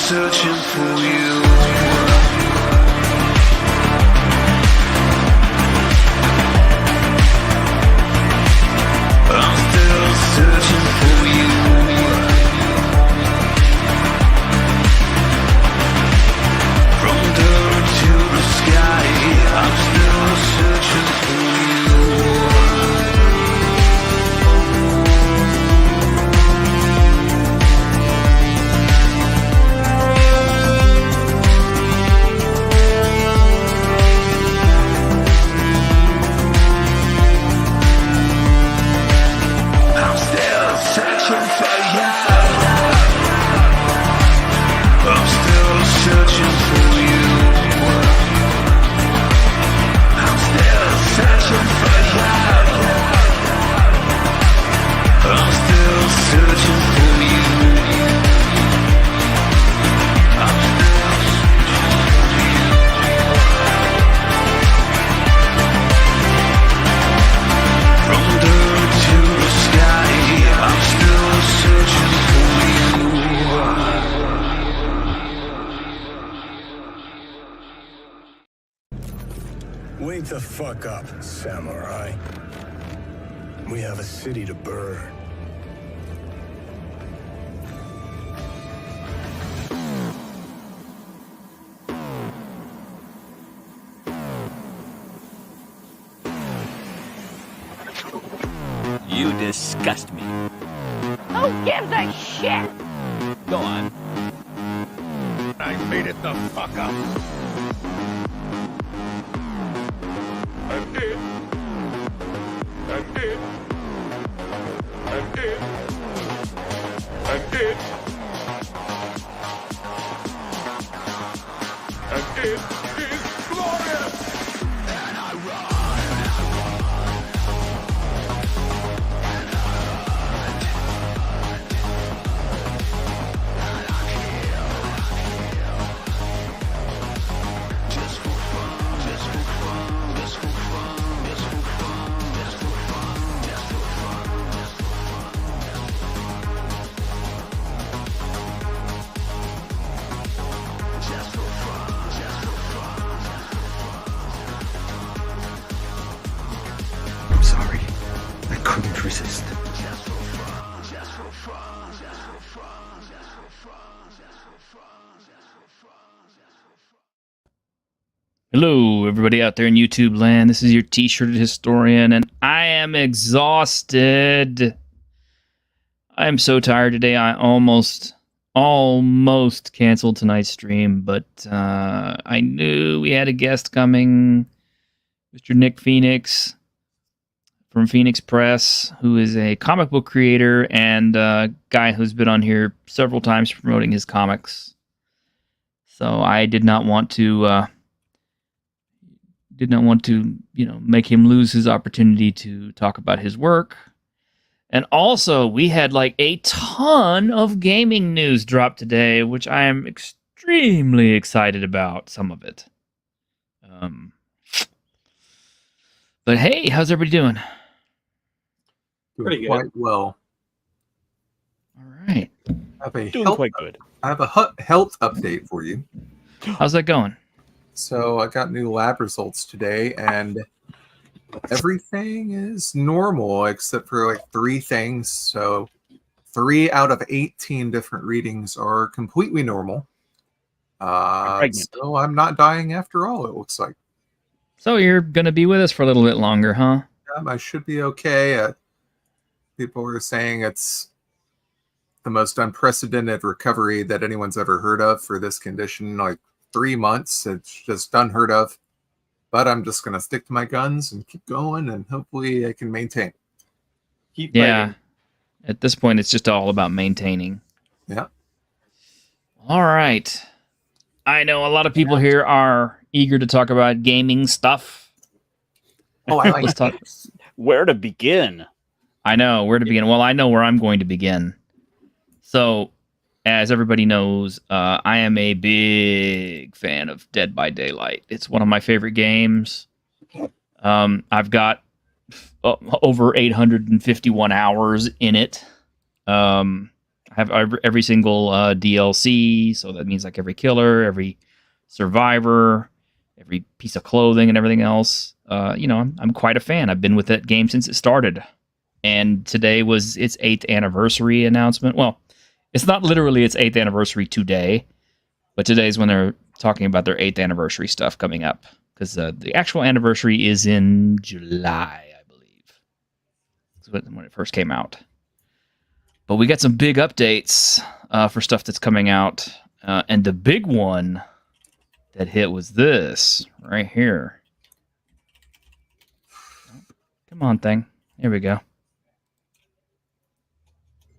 searching for you. I'm still searching for you. From dirt to the sky, I'm still searching for you. I'm still searching for you. I'm still searching for you. I'm still searching for you. I'm still searching for you. I'm still from dirt to the sky. I'm still searching for you. Wake the fuck up, samurai. We have a city to burn. You disgust me. Who gives a shit? Go on. I made it the fuck up. I did. I did. I did. I did. I did. It's glorious. And I just for fun, just for fun, just for fun, just for fun, just for fun, just for fun, just for fun, just for fun, just for fun, I'm sorry. I couldn't resist. just for fun, just for fun, just for fun, just for fun, just for fun, just for fun, just for fun. Hello, everybody out there in YouTube land. This is your T-shirted historian, and I am exhausted. I am so tired today. I almost canceled tonight's stream, but I knew we had a guest coming, Mr. Nick Phoenix from Phoenix Press, who is a comic book creator and a guy who's been on here several times promoting his comics. So I did not want to make him lose his opportunity to talk about his work. And also, we had like a ton of gaming news drop today, which I am extremely excited about, some of it. But hey, how's everybody doing? Pretty good. Quite well. All right. I have a Doing quite good. I have a health update for you. How's that going? So I got new lab results today, and everything is normal except for like 3 things. So 3 out of 18 different readings are completely normal. So I'm not dying after all, it looks like. So you're going to be with us for a little bit longer, huh? I should be okay. People were saying it's the most unprecedented recovery that anyone's ever heard of for this condition. Like 3 months, it's just unheard of. But I'm just going to stick to my guns and keep going, and hopefully I can maintain. Keep Yeah. At this point, it's just all about maintaining. Yeah. All right. I know a lot of people here are eager to talk about gaming stuff. Oh, I like Let's talk. Where to begin? I know where to begin. Well, I know where I'm going to begin. So, as everybody knows, I am a big fan of Dead by Daylight. It's one of my favorite games. I've got over 851 hours in it. I have every single DLC, so that means like every killer, every survivor, every piece of clothing, and everything else. I'm quite a fan. I've been with that game since it started, and today was its 8th anniversary announcement. Well, it's not literally its 8th anniversary today, but today's when they're talking about their 8th anniversary stuff coming up, because the actual anniversary is in July, I believe. That's when it first came out. But we got some big updates for stuff that's coming out. And the big one that hit was this right here. Come on, thing. Here we go.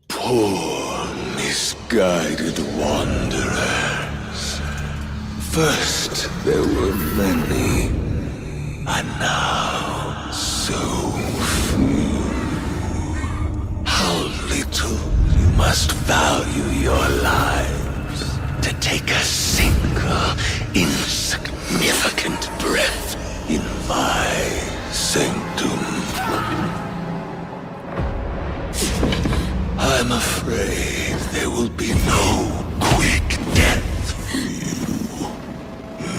Poor, misguided wanderers. First there were many, and now so few. How little you must value your lives to take a single insignificant breath in my sanctum. I'm afraid there will be no quick death for you.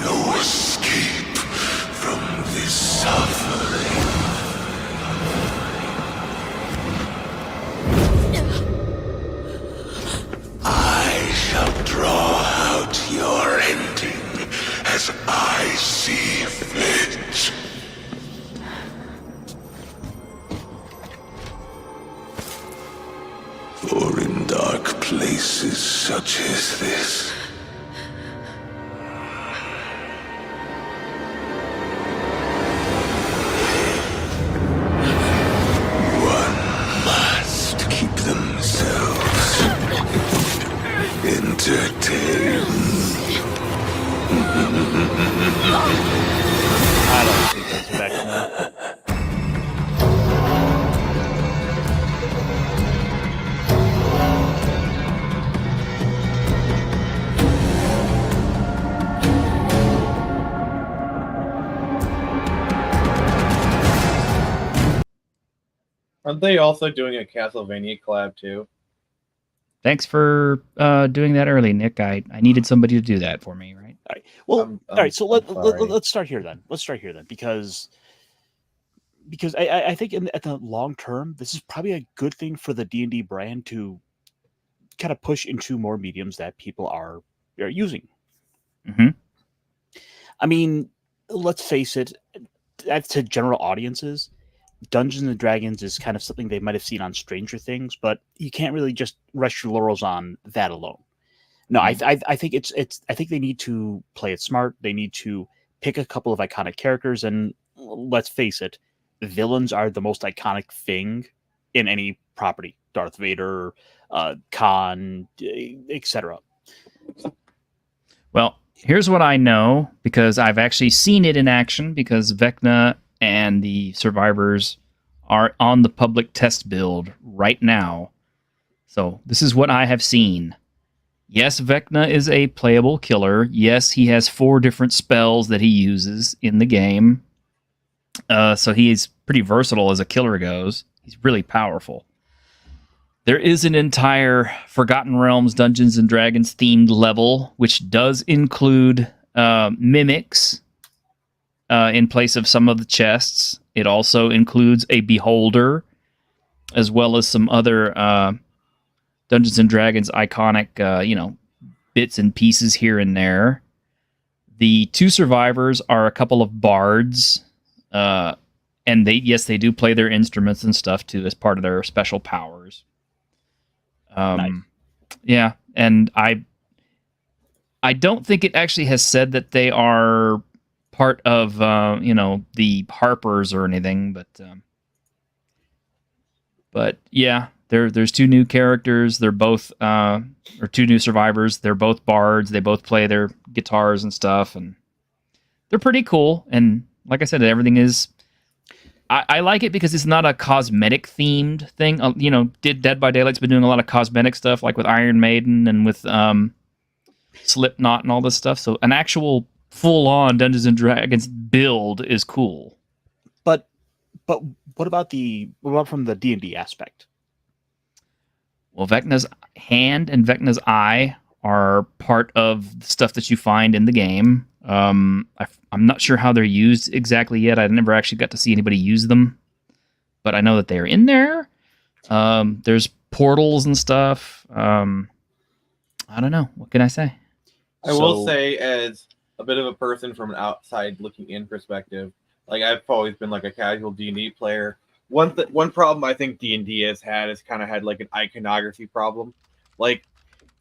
No escape from this suffering. I shall draw out your ending as I see fit. For in dark places such as this, one must keep themselves entertained. I don't think that's VECNA. Aren't they also doing a Castlevania collab too? Thanks for doing that early, Nick. I needed somebody to do that for me, right? All right. Well, I'm all right. So sorry. let's start here then. Because I think at the long term, this is probably a good thing for the D&D brand to kind of push into more mediums that people are using. Mm-hmm. I mean, let's face it, to general audiences, Dungeons and Dragons is kind of something they might have seen on Stranger Things, but you can't really just rest your laurels on that alone. No, I think I think they need to play it smart. They need to pick a couple of iconic characters, and let's face it, villains are the most iconic thing in any property. Darth Vader, Khan, etc. Well, here's what I know, because I've actually seen it in action, because VECNA and the survivors are on the public test build right now. So this is what I have seen. Yes, VECNA is a playable killer. Yes, he has 4 different spells that he uses in the game. So he is pretty versatile as a killer goes. He's really powerful. There is an entire Forgotten Realms Dungeons and Dragons themed level, which does include mimics in place of some of the chests. It also includes a beholder, as well as some other Dungeons and Dragons iconic, bits and pieces here and there. The 2 survivors are a couple of bards, and they do play their instruments and stuff too as part of their special powers. Nice. Yeah, and I don't think it actually has said that they are part of the Harpers or anything, but yeah, there's 2 new characters. They're both or 2 new survivors. They're both bards. They both play their guitars and stuff, and they're pretty cool. And like I said, everything is. I like it because it's not a cosmetic themed thing. Dead by Daylight's been doing a lot of cosmetic stuff, like with Iron Maiden and with Slipknot and all this stuff. So an actual full-on Dungeons and Dragons build is cool. But what about from the D&D aspect? Well, Vecna's hand and Vecna's eye are part of the stuff that you find in the game. I'm not sure how they're used exactly yet. I never actually got to see anybody use them, but I know that they're in there. There's portals and stuff. I don't know. What can I say? I will say, as a bit of a person from an outside looking in perspective, like I've always been like a casual D&D player. One problem I think D&D has had is kind of had like an iconography problem. Like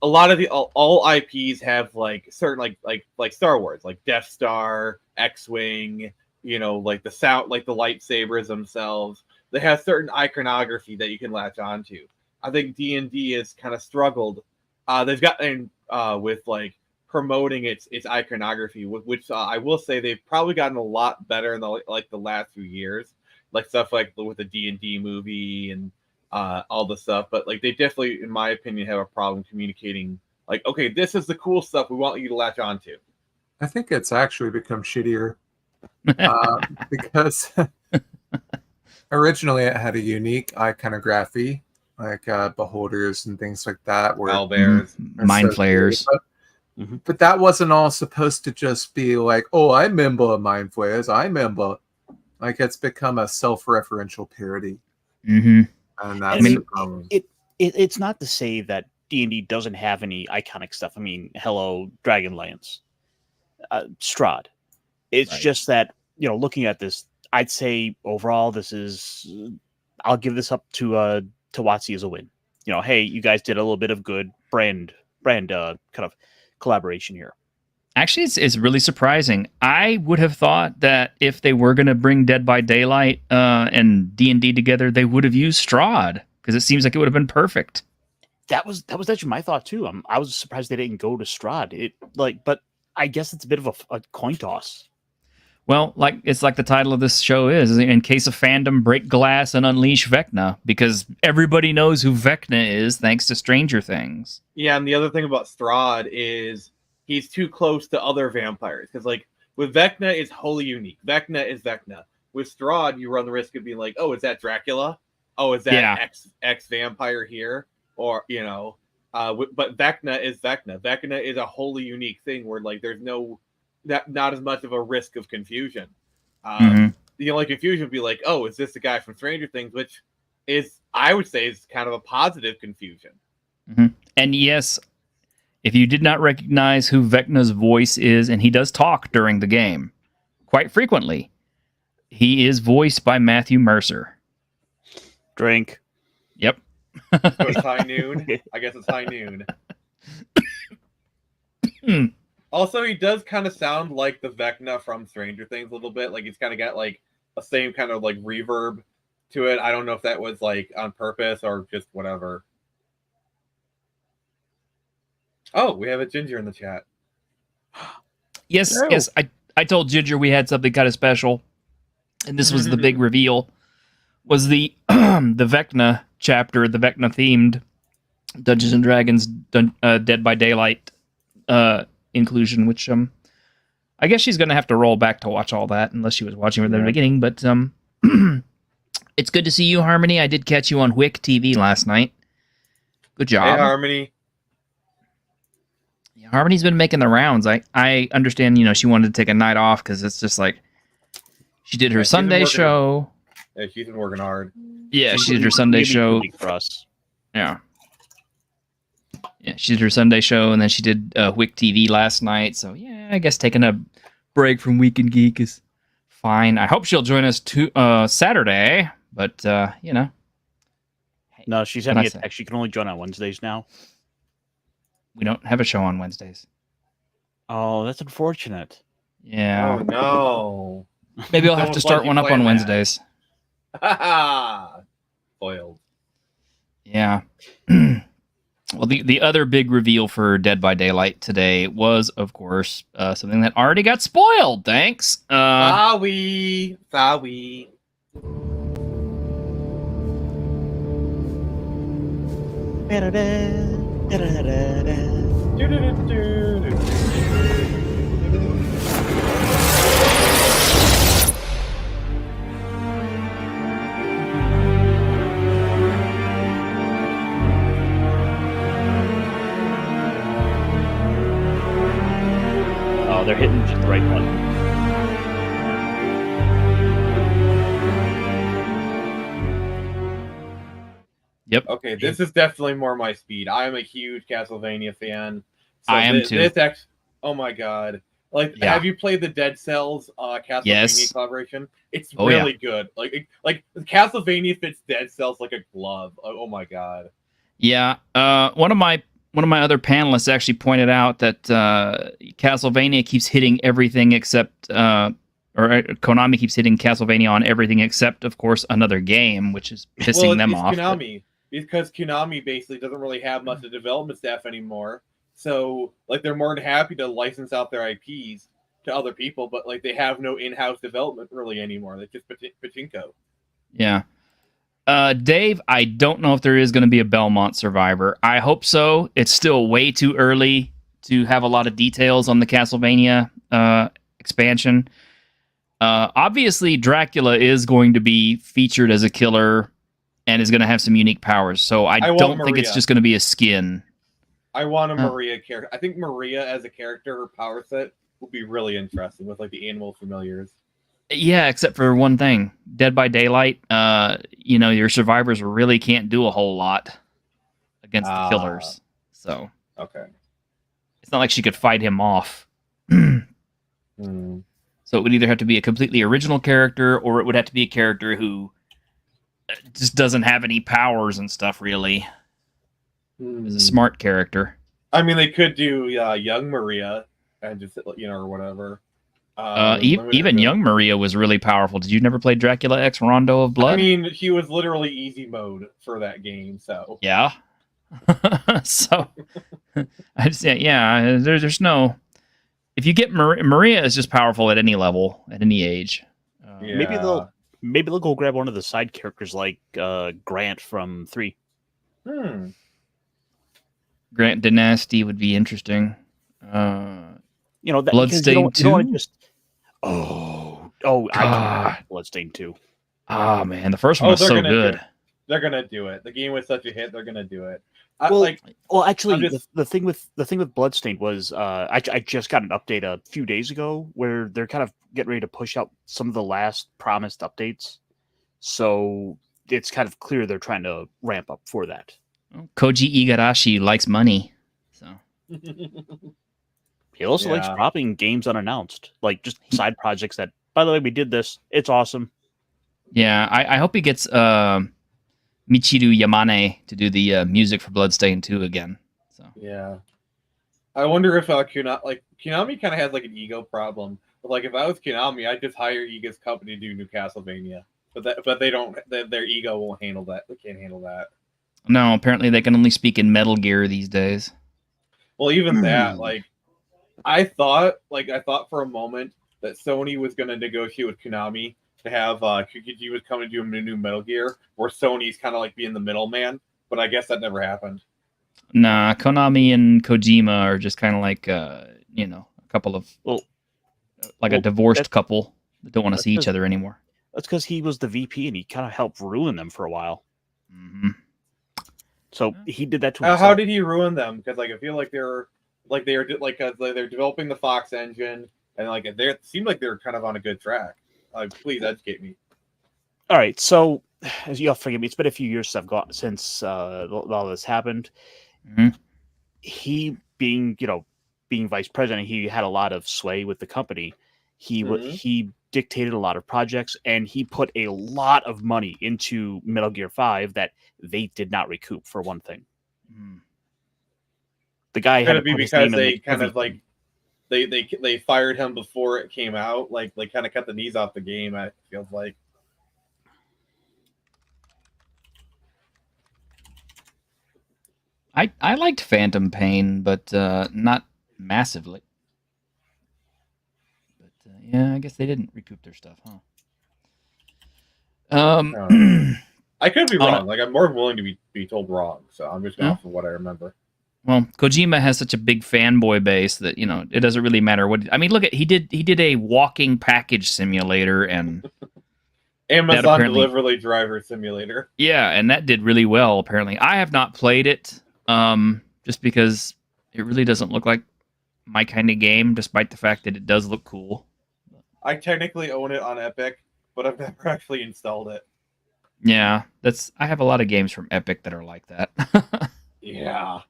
a lot of the all IPs have like certain like Star Wars, like Death Star, X-Wing, you know, like the sound, like the lightsabers themselves. They have certain iconography that you can latch onto. I think D&D has kind of struggled. They've gotten with like promoting its iconography, which I will say they've probably gotten a lot better in the last few years, like stuff like with the D&D movie and all the stuff. But like they definitely, in my opinion, have a problem communicating. Like, okay, this is the cool stuff we want you to latch onto. I think it's actually become shittier because originally it had a unique iconography, like beholders and things like that, where Owlbears, mind flayers. But that wasn't all supposed to just be like, oh, I remember mind flayers. I remember. Like it's become a self-referential parody, and that's the problem. It's not to say that D&D doesn't have any iconic stuff. I mean, hello, Dragonlance, Strahd. It's just that, you know, looking at this, I'd say overall this is. I'll give this up to WotC as a win. You know, hey, you guys did a little bit of good brand kind of collaboration here. Actually, it's really surprising. I would have thought that if they were going to bring Dead by Daylight and D&D together, they would have used Strahd, because it seems like it would have been perfect. That was actually my thought too. I was surprised they didn't go to Strahd. But I guess it's a bit of a coin toss. Well, it's like the title of this show is, in case of fandom, break glass and unleash VECNA, because everybody knows who VECNA is thanks to Stranger Things. Yeah, and the other thing about Strahd is he's too close to other vampires, because like with VECNA is wholly unique. VECNA is VECNA. With Strahd, you run the risk of being like, oh, is that Dracula? Oh, is that X vampire here? Or, you know, but VECNA is VECNA. VECNA is a wholly unique thing where like there's not as much of a risk of confusion. The only confusion would be like, oh, is this the guy from Stranger Things? Which is, I would say, is kind of a positive confusion. And yes, if you did not recognize who VECNA's voice is, and he does talk during the game quite frequently, he is voiced by Matthew Mercer. Drink. Yep. So it's high noon. I guess it's high noon. Also, he does kind of sound like the VECNA from Stranger Things a little bit. Like he's kind of got like a same kind of like reverb to it. I don't know if that was like on purpose or just whatever. Oh, we have a Ginger in the chat. Yes, yes. I told Ginger we had something kind of special, and this was the big reveal. Was the the VECNA chapter, the VECNA themed Dungeons and Dragons Dead by Daylight inclusion, which I guess she's gonna have to roll back to watch all that unless she was watching from the beginning. But it's good to see you, Harmony. I did catch you on WIC TV last night. Good job, Hey, Harmony. Yeah, Harmony's been making the rounds. I understand. You know, she wanted to take a night off because it's just like she did her Sunday show. Yeah, she's been working hard. Yeah, she did her Sunday show for us. Yeah. Yeah, she did her Sunday show, and then she did WIC TV last night. So, yeah, I guess taking a break from Weekend Geek is fine. I hope she'll join us Saturday, but, you know. No, she sent me a text. She can only join on Wednesdays now. We don't have a show on Wednesdays. Oh, that's unfortunate. Yeah. Oh, no. Maybe I'll have to start one up on Wednesdays. Foiled. Yeah. Well, the other big reveal for Dead by Daylight today was, of course, something that already got spoiled. Thanks. Sorry. Yep. Okay, this is definitely more my speed. I am a huge Castlevania fan. So I am too. Oh my god! Like, Yeah. have you played the Dead Cells Castlevania Yes. collaboration? It's Oh, yeah. really good. Like Castlevania fits Dead Cells like a glove. Oh my god! Yeah. One of my other panelists actually pointed out that Castlevania keeps hitting everything except, Konami keeps hitting Castlevania on everything except, of course, another game, which is pissing them it's off. Konami, because Konami basically doesn't really have much of development staff anymore. So, like, they're more than happy to license out their IPs to other people, but like they have no in-house development really anymore. They just pachinko. Yeah. Dave, I don't know if there is going to be a Belmont Survivor. I hope so. It's still way too early to have a lot of details on the Castlevania expansion. Obviously, Dracula is going to be featured as a killer and is going to have some unique powers. So I don't think it's just going to be a skin. I want a Maria character. I think Maria as a character, her power set will be really interesting with like the animal familiars. Yeah, except for one thing. Dead by Daylight, your survivors really can't do a whole lot against the killers. So okay. It's not like she could fight him off. So it would either have to be a completely original character, or it would have to be a character who just doesn't have any powers and stuff, really. Is a smart character. I mean, they could do young Maria and just, or whatever. Even young Maria was really powerful. Did you never play Dracula X Rondo of Blood? I mean, he was literally easy mode for that game, so. Yeah. So, there's no... If you get Maria is just powerful at any level, at any age. Maybe they'll go grab one of the side characters like Grant from 3. Grant Dynasty would be interesting. Bloodstained 2. I Bloodstained 2. Oh man, the first one was so good. They're gonna do it. The game was such a hit. They're gonna do it. The thing with Bloodstained was I just got an update a few days ago where they're kind of getting ready to push out some of the last promised updates. So it's kind of clear they're trying to ramp up for that. Koji Igarashi likes money, so he also likes dropping games unannounced, like just side projects that. By the way, we did this. It's awesome. Yeah, I hope he gets Michiru Yamane to do the music for Bloodstained 2 again. So yeah, I wonder if Konami kind of has like an ego problem. But like if I was Konami, I'd just hire Iga's company to do new Castlevania. But they don't. Their ego won't handle that. They can't handle that. No, apparently they can only speak in Metal Gear these days. Well, even that, I thought for a moment that Sony was going to negotiate with Konami to have Kikuchi come and do a new Metal Gear, where Sony's kind of like being the middleman. But I guess that never happened. Nah, Konami and Kojima are just kind of like a couple of a divorced couple that don't want to see each other anymore. That's because he was the VP and he kind of helped ruin them for a while. Mm-hmm. So he did that to himself. How did he ruin them? Because I feel like they're developing the Fox engine, and it seemed like they're kind of on a good track. Please educate me. All right, so as you'll forgive me, it's been a few years since all this happened. Mm-hmm. He being vice president, he had a lot of sway with the company. He dictated a lot of projects, and he put a lot of money into Metal Gear 5 that they did not recoup, for one thing. The guy had to be because they kind of they fired him before it came out. Like they kind of cut the knees off the game. It feels like. I liked Phantom Pain, but not massively. But yeah, I guess they didn't recoup their stuff, huh? I could be wrong. I'm more willing to be told wrong, so I'm just going off of what I remember. Well, Kojima has such a big fanboy base that it doesn't really matter what. I mean, look at he did a walking package simulator and Amazon delivery driver simulator. Yeah, and that did really well. Apparently, I have not played it, just because it really doesn't look like my kind of game, despite the fact that it does look cool. I technically own it on Epic, but I've never actually installed it. Yeah, I have a lot of games from Epic that are like that. Yeah.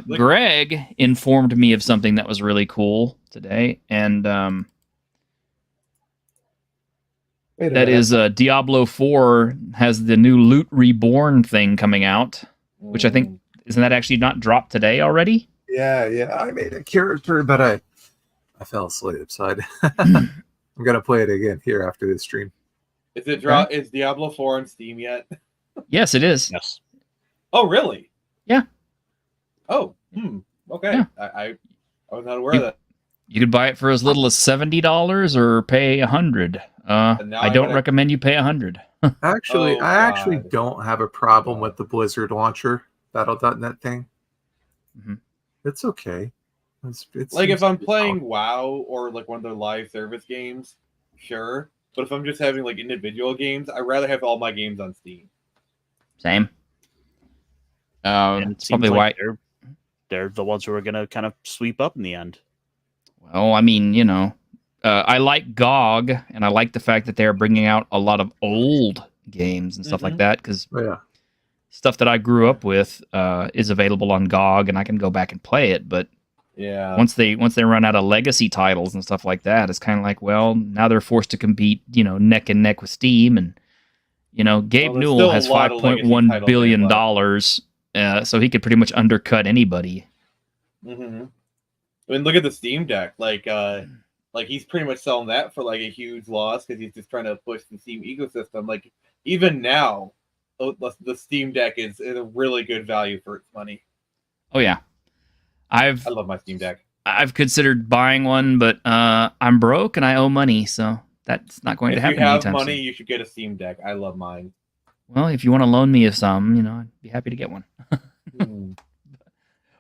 Greg informed me of something that was really cool today, and Wait a that minute. is Diablo 4 has the new Loot Reborn thing coming out, which I think isn't that actually not dropped today already? Yeah. I made a character, but I fell asleep, so I'm gonna play it again here after this stream. Is Diablo 4 on Steam yet? Yes, it is. Yes. Oh, really? Yeah. Oh, okay. Yeah. I was not aware of that. You could buy it for as little as $70 or pay $100. I don't recommend you pay $100. Actually, Oh, I actually God. don't have a problem with the Blizzard launcher, Battle.net thing. Mm-hmm. It's okay. It's Like if I'm playing WoW or like one of their live service games, sure. But if I'm just having like individual games, I'd rather have all my games on Steam. Same. And it It's probably seems why. like they're the ones who are going to kind of sweep up in the end. Well, I mean, I like GOG, and I like the fact that they're bringing out a lot of old games and stuff like that, because stuff that I grew up with is available on GOG, and I can go back and play it. But yeah, once they run out of legacy titles and stuff like that, it's kind of like, well, now they're forced to compete, neck and neck with Steam, and Gabe Newell has $5.1 billion, so he could pretty much undercut anybody. Mm-hmm. I mean, look at the Steam Deck. Like he's pretty much selling that for like a huge loss because he's just trying to push the Steam ecosystem. Like even now, the Steam Deck is a really good value for its money. Oh yeah, I love my Steam Deck. I've considered buying one, but I'm broke and I owe money, so that's not going to happen anytime soon. If you have money, you should get a Steam Deck. I love mine. Well, if you want to loan me some, I'd be happy to get one.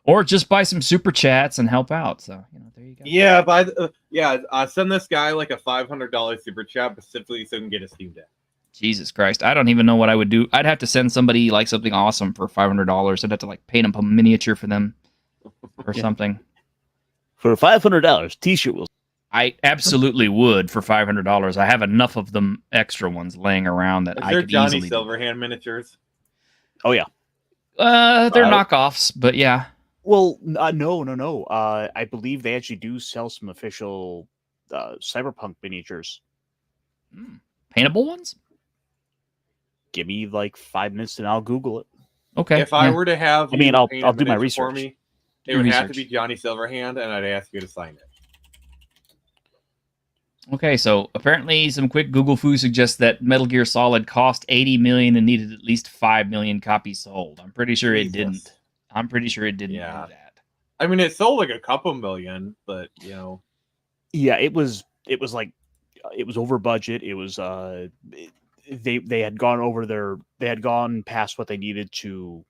Or just buy some super chats and help out. So, there you go. Yeah, send this guy like a $500 super chat specifically so he can get a Steam Deck. Jesus Christ. I don't even know what I would do. I'd have to send somebody like something awesome for $500. I'd have to like paint up a miniature for them or something. For $500, t-shirt will. I absolutely would for $500. I have enough of them extra ones laying around that I could Johnny easily Silverhand miniatures? Oh yeah. They're knockoffs, but yeah. Well, no. I believe they actually do sell some official Cyberpunk miniatures. Paintable ones? Give me like 5 minutes and I'll Google it. Okay. If I were to have, I'll do my research for me. It would have to be Johnny Silverhand, and I'd ask you to sign it. Okay, so apparently some quick Google foo suggests that Metal Gear Solid cost $80 million and needed at least 5 million copies sold. I'm pretty sure it didn't. I'm pretty sure it didn't do that. I mean, it sold like a couple million, but Yeah, it was over budget. It was they had gone over they had gone past what they needed to.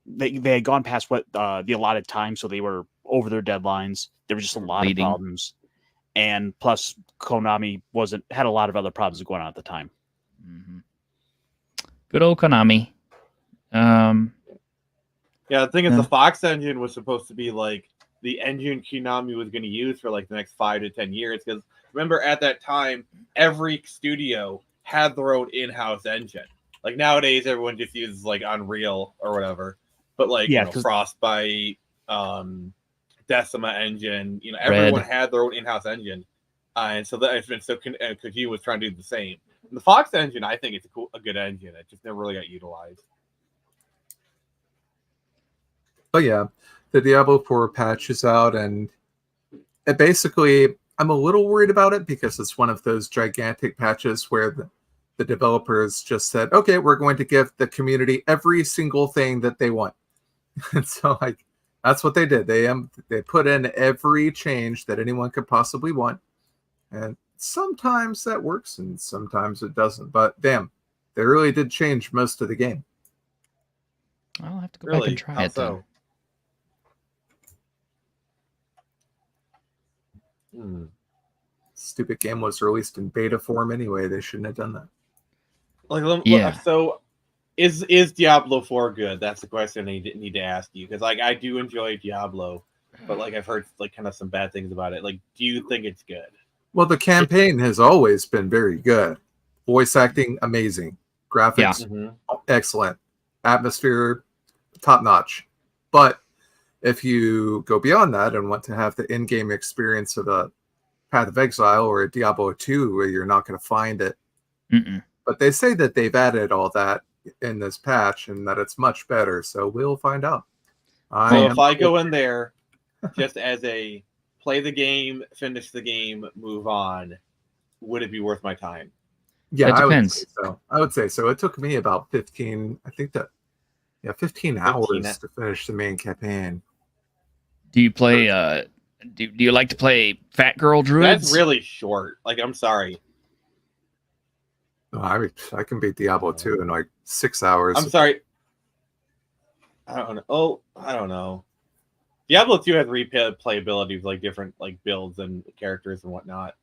They had gone past what the allotted time, so they were over their deadlines. There were just a lot of problems, and plus Konami had a lot of other problems going on at the time. Mm-hmm. Good old Konami. Yeah, the thing is, the Fox engine was supposed to be like the engine Konami was going to use for like the next 5 to 10 years. Because remember, at that time, every studio had their own in-house engine. Like nowadays, everyone just uses like Unreal or whatever. But like Frostbite, Decima engine, everyone had their own in-house engine, and so Kojima was trying to do the same. And the Fox engine, I think it's a good engine. It just never really got utilized. But yeah, the Diablo 4 patch is out, and it basically, I'm a little worried about it because it's one of those gigantic patches where the developers just said, okay, we're going to give the community every single thing that they want. And so that's what they did. They put in every change that anyone could possibly want. And sometimes that works and sometimes it doesn't. But damn, they really did change most of the game. I'll have to go back and try it though. Stupid game was released in beta form anyway. They shouldn't have done that. So is Diablo 4 good? That's the question I need to ask you, because like I do enjoy Diablo, but like I've heard like kind of some bad things about it. Like, do you think it's good? Well, the campaign has always been very good. Voice acting, amazing. Graphics, excellent. Atmosphere, top notch. But if you go beyond that and want to have the in-game experience of a Path of Exile or a Diablo 2, where you're not going to find it. But they say that they've added all that in this patch and that it's much better. So we'll find out. So if I go in there just as a play the game, finish the game, move on, would it be worth my time? Yeah, It depends. I would say so. It took me about 15, I think 15 hours to finish the main campaign. Do you play do you like to play Fat Girl Druids? That's really short. Like, I'm sorry. I mean, I can beat Diablo 2 in like 6 hours. I'm sorry. I don't know. Oh, I don't know. Diablo 2 has replayability of like different like builds and characters and whatnot.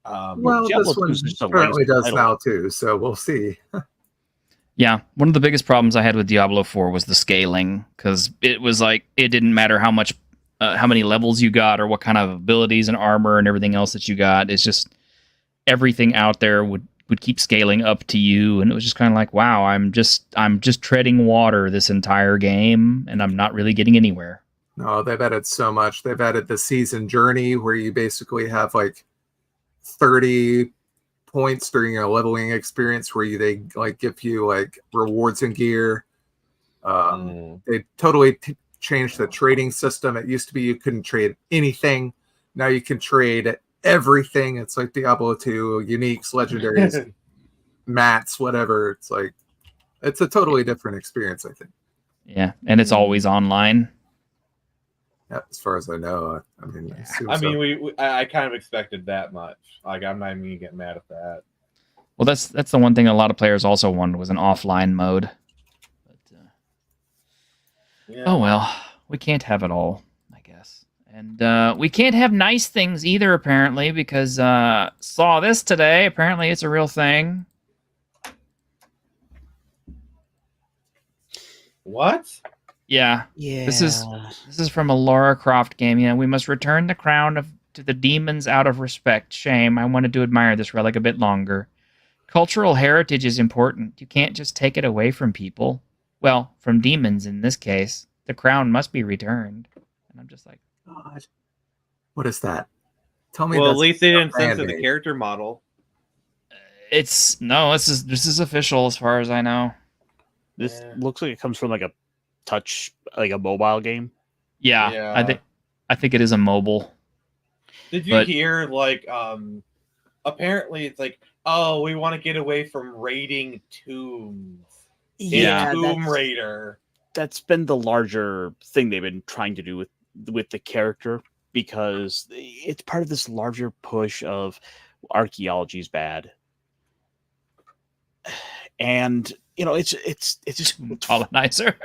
Well, Diablo this 2 one is just a apparently lazy does title. now too, so we'll see. Yeah, one of the biggest problems I had with Diablo 4 was the scaling, because it was like it didn't matter how many levels you got or what kind of abilities and armor and everything else that you got. It's just everything out there would keep scaling up to you, and it was just kind of like, wow, I'm just treading water this entire game, and I'm not really getting anywhere. No, they've added so much. They've added the season journey where you basically have like 30 points during a leveling experience where they like give you like rewards and gear. They totally changed the trading system. It used to be you couldn't trade anything. Now you can trade everything. It's like Diablo 2, uniques, legendaries, mats, whatever. It's like it's a totally different experience, I think. Yeah, and it's always online. Yeah, as far as I know. I mean, I kind of expected that much. Like, I'm not even gonna get mad at that. Well, that's the one thing a lot of players also wanted was an offline mode. But, oh well, we can't have it all, I guess. And we can't have nice things either, apparently, because saw this today. Apparently, it's a real thing. What? Yeah. This is from a Lara Croft game. Yeah, we must return the crown to the demons out of respect. Shame. I wanted to admire this relic a bit longer. Cultural heritage is important. You can't just take it away from people. Well, from demons in this case. The crown must be returned. And I'm just like, God, what is that? Tell me. Well, at least they didn't censor the character model. This is official as far as I know. This looks like it comes from like a mobile game. Yeah. I think it is a mobile. Did you hear like apparently it's like, oh, we want to get away from raiding tombs. Yeah, Tomb Raider. That's been the larger thing they've been trying to do with the character, because it's part of this larger push of archaeology is bad. And you know, it's just colonizer.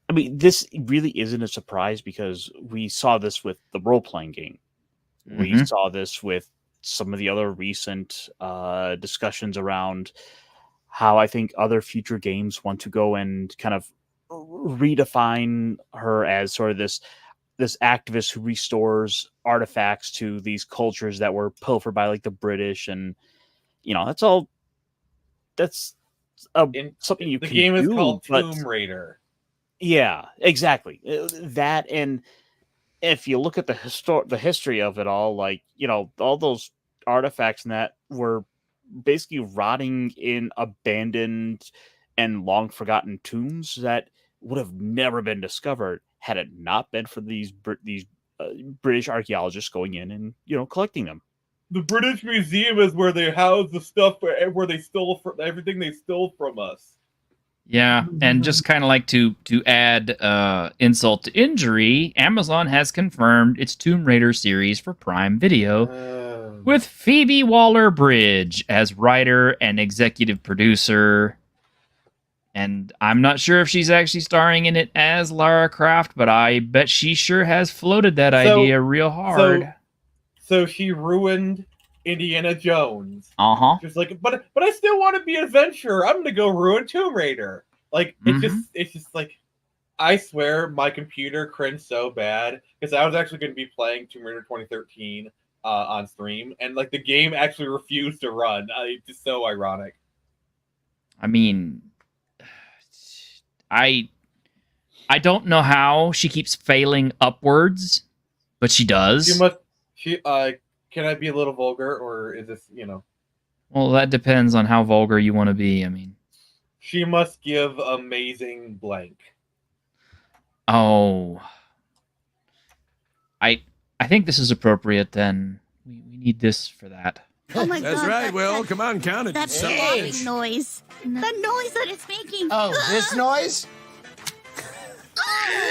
I mean, this really isn't a surprise because we saw this with the role-playing game. We saw this with some of the other recent discussions around how I think other future games want to go and kind of redefine her as sort of this activist who restores artifacts to these cultures that were pilfered by like the British, and you know, that's something you can do. The game is called Tomb Raider. Yeah, exactly. That, and if you look at the history of it all, like, you know, all those artifacts and that were basically rotting in abandoned and long forgotten tombs that would have never been discovered had it not been for these British archaeologists going in and, you know, collecting them. The British Museum is where they house the stuff where they stole everything they stole from us. Yeah, and just kind of like to add insult to injury, Amazon has confirmed its Tomb Raider series for Prime Video with Phoebe Waller-Bridge as writer and executive producer. And I'm not sure if she's actually starring in it as Lara Croft, but I bet she sure has floated that idea real hard. So she ruined Indiana Jones. Just like, but I still want to be an adventurer. I'm gonna go ruin Tomb Raider. Like, it's just like, I swear my computer cringed so bad because I was actually going to be playing Tomb Raider 2013 on stream, and like the game actually refused to run. It's just so ironic. I mean, I don't know how she keeps failing upwards, but she does. Can I be a little vulgar, or is this, Well, that depends on how vulgar you want to be. I mean, she must give amazing blank. oh, I think this is appropriate. Then we need this for that. Oh my That's god. right. Well, come on, count it. That popping noise. The noise that it's making. Oh, this noise?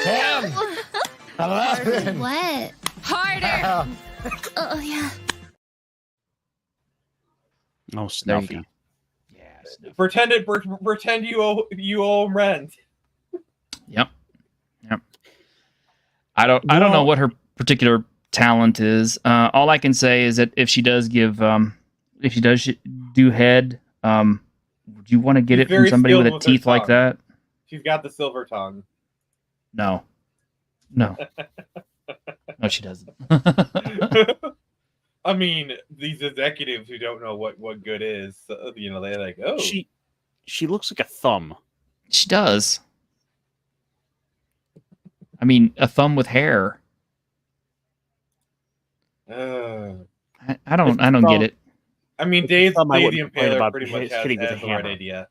Damn. 11. What? Harder. Oh, yeah. Oh, There you Snuffy. go. Yeah. Snuffy. Pretend you owe rent. Yep. I don't know what her particular talent is. All I can say is that if she does do head, do you want to get She's it from very somebody with skilled a with her teeth like tongue. that? She's got the silver tongue. No. No, she doesn't. I mean, these executives who don't know what good is, they're like, oh, She looks like a thumb. She does. I mean, a thumb with hair. I don't get it. I mean, Dave thumb I the wouldn't complain Impaler about pretty much hitting with has a the right hammer. idea.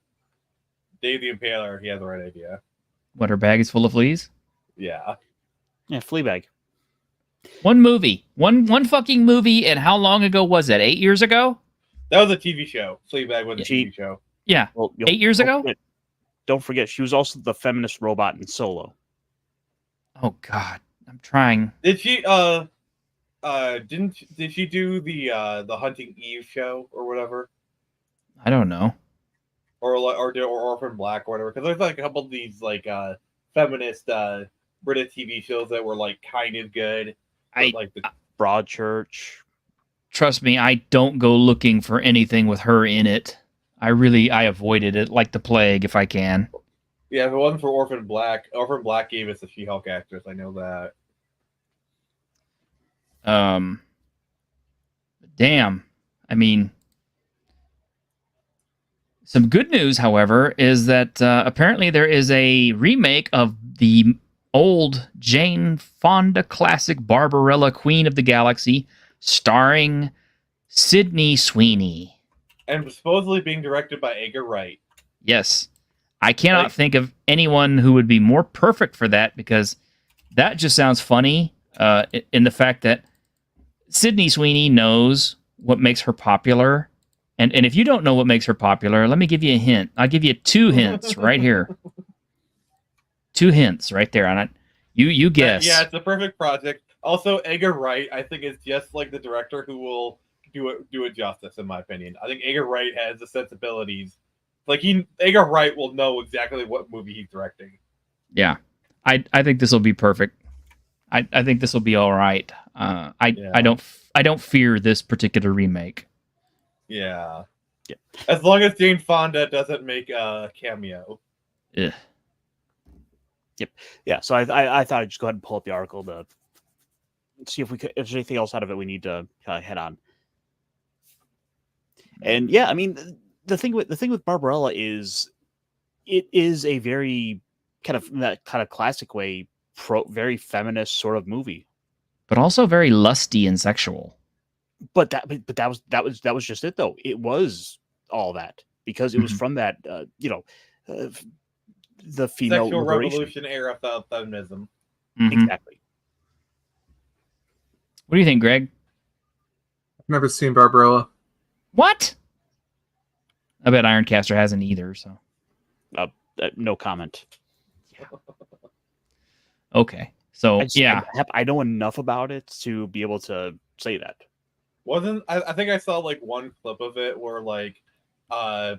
Dave the Impaler, he has the right idea. What, her bag is full of fleas? Yeah. Yeah, Fleabag. One movie. One fucking movie, and how long ago was that? 8 years ago? That was a TV show. Fleabag was a TV show. Yeah. Well, 8 years ago? Don't forget, she was also the feminist robot in Solo. Oh God, I'm trying. Did she did she do the Hunting Eve show or whatever? I don't know. Or Orphan Black or whatever? Because there's like a couple of these like feminist British TV shows that were like kind of good. Broadchurch. Trust me, I don't go looking for anything with her in it. I avoided it like the plague if I can. Yeah, if it wasn't for Orphan Black gave us a She-Hulk actress. I know that. Damn. I mean, some good news, however, is that apparently there is a remake of the old Jane Fonda classic Barbarella, Queen of the Galaxy, starring Sydney Sweeney. And supposedly being directed by Edgar Wright. Yes. I cannot think of anyone who would be more perfect for that, because that just sounds funny in the fact that Sydney Sweeney knows what makes her popular. And if you don't know what makes her popular, let me give you a hint. I'll give you 2 hints right here. 2 hints right there. And you guess. Yeah, it's a perfect project. Also, Edgar Wright, I think, is just like the director who will do it justice, in my opinion. I think Edgar Wright has the sensibilities. Like Edgar Wright will know exactly what movie he's directing. Yeah, I think this will be perfect. I think this will be all right. I don't fear this particular remake. Yeah. As long as Jane Fonda doesn't make a cameo. Ugh. Yep. Yeah. So I thought I'd just go ahead and pull up the article to see if there's anything else out of it we need to head on. And yeah, I mean, the thing with Barbarella is it is a very kind of classic way, very feminist sort of movie, but also very lusty and sexual. But that was just it though. It was all that because it was from that the female sexual liberation revolution era of feminism. Mm-hmm. Exactly. What do you think, Greg? I've never seen Barbarella. What? I bet Ironcaster hasn't either. So, no comment. Okay, so I know enough about it to be able to say that. I think I saw like one clip of it where like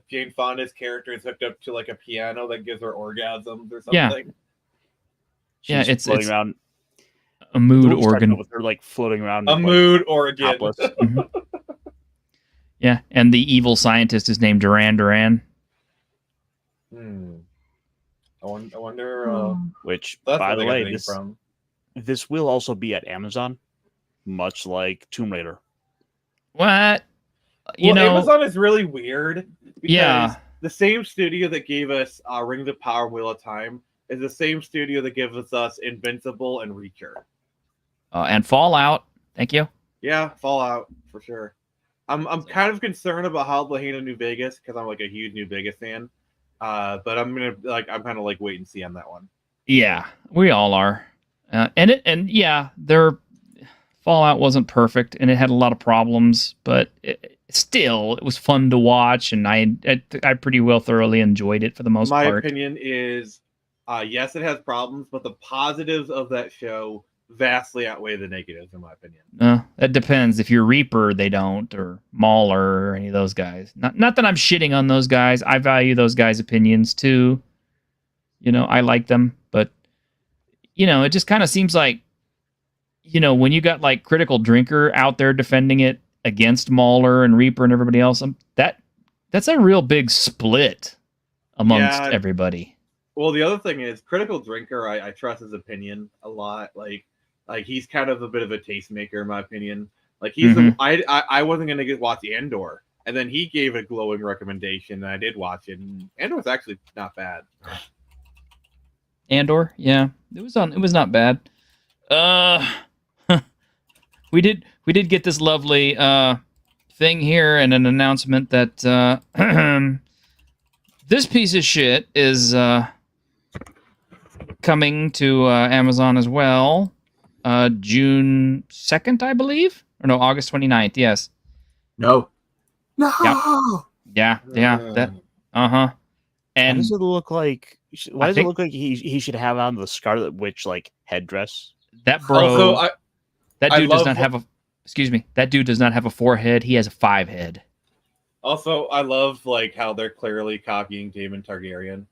Jane Fonda's character is hooked up to like a piano that gives her orgasms or something. Yeah, She's floating around a mood organ with her like floating around a mood organ. Mm-hmm. Yeah, and the evil scientist is named Duran Duran. I wonder. Which, that's by the way, from. this will also be at Amazon, much like Tomb Raider. What? You Well, know, Amazon is really weird because Yeah. the same studio that gave us Rings of Power and Wheel of Time is the same studio that gives us Invincible and Reacher. And Fallout. Thank you. Yeah, Fallout for sure. I'm kind of concerned about how they'll handle New Vegas because I'm like a huge New Vegas fan. But I'm kind of like wait and see on that one. Yeah, we all are. Their Fallout wasn't perfect and it had a lot of problems, but still, it was fun to watch, and I pretty well thoroughly enjoyed it for the most part. My opinion is, yes, it has problems, but the positives of that show vastly outweigh the negatives, in my opinion. That depends. If you're Reaper, they don't, or Mauler, or any of those guys. Not that I'm shitting on those guys. I value those guys' opinions too. You know, I like them, but you know, it just kind of seems like, you know, when you got like Critical Drinker out there defending it against Mauler and Reaper and everybody else, that's a real big split amongst everybody. Well, the other thing is Critical Drinker. I trust his opinion a lot. Like he's kind of a bit of a tastemaker, in my opinion. Like he's I wasn't gonna watch Andor, and then he gave a glowing recommendation, and I did watch it, and Andor was actually not bad. Andor, yeah, it was not bad. We did get this lovely thing here and an announcement that this piece of shit is coming to Amazon as well. June 2nd, I believe, or no, August 29th. Yes. No. Yeah. That. And why does it look like? Why does it look like he should have on the Scarlet Witch like headdress? That bro. Also, that dude does not have a. Excuse me. That dude does not have a 4-head. He has a 5-head. Also, I love like how they're clearly copying Daemon Targaryen.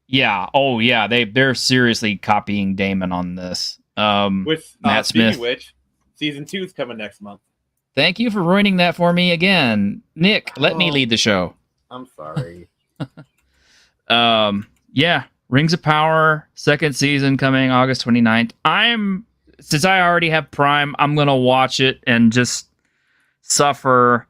Yeah. Oh, yeah. They're seriously copying Daemon on this. With Matt Smith. Which season 2 is coming next month. Thank you for ruining that for me again, Nick. Let me lead the show. I'm sorry. Yeah. Rings of Power, 2nd season coming August 29th. Since I already have Prime, I'm going to watch it and just suffer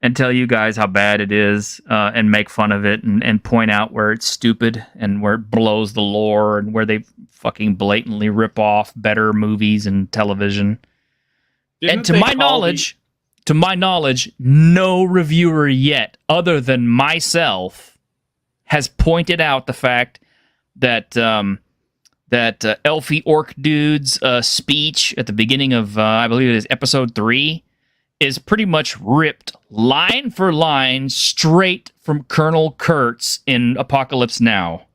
and tell you guys how bad it is and make fun of it and point out where it's stupid and where it blows the lore and where they fucking blatantly rip off better movies and television. And to my knowledge, no reviewer yet, other than myself, has pointed out the fact that that Elfie Orc dude's speech at the beginning of, I believe it is episode 3, is pretty much ripped line for line straight from Colonel Kurtz in Apocalypse Now.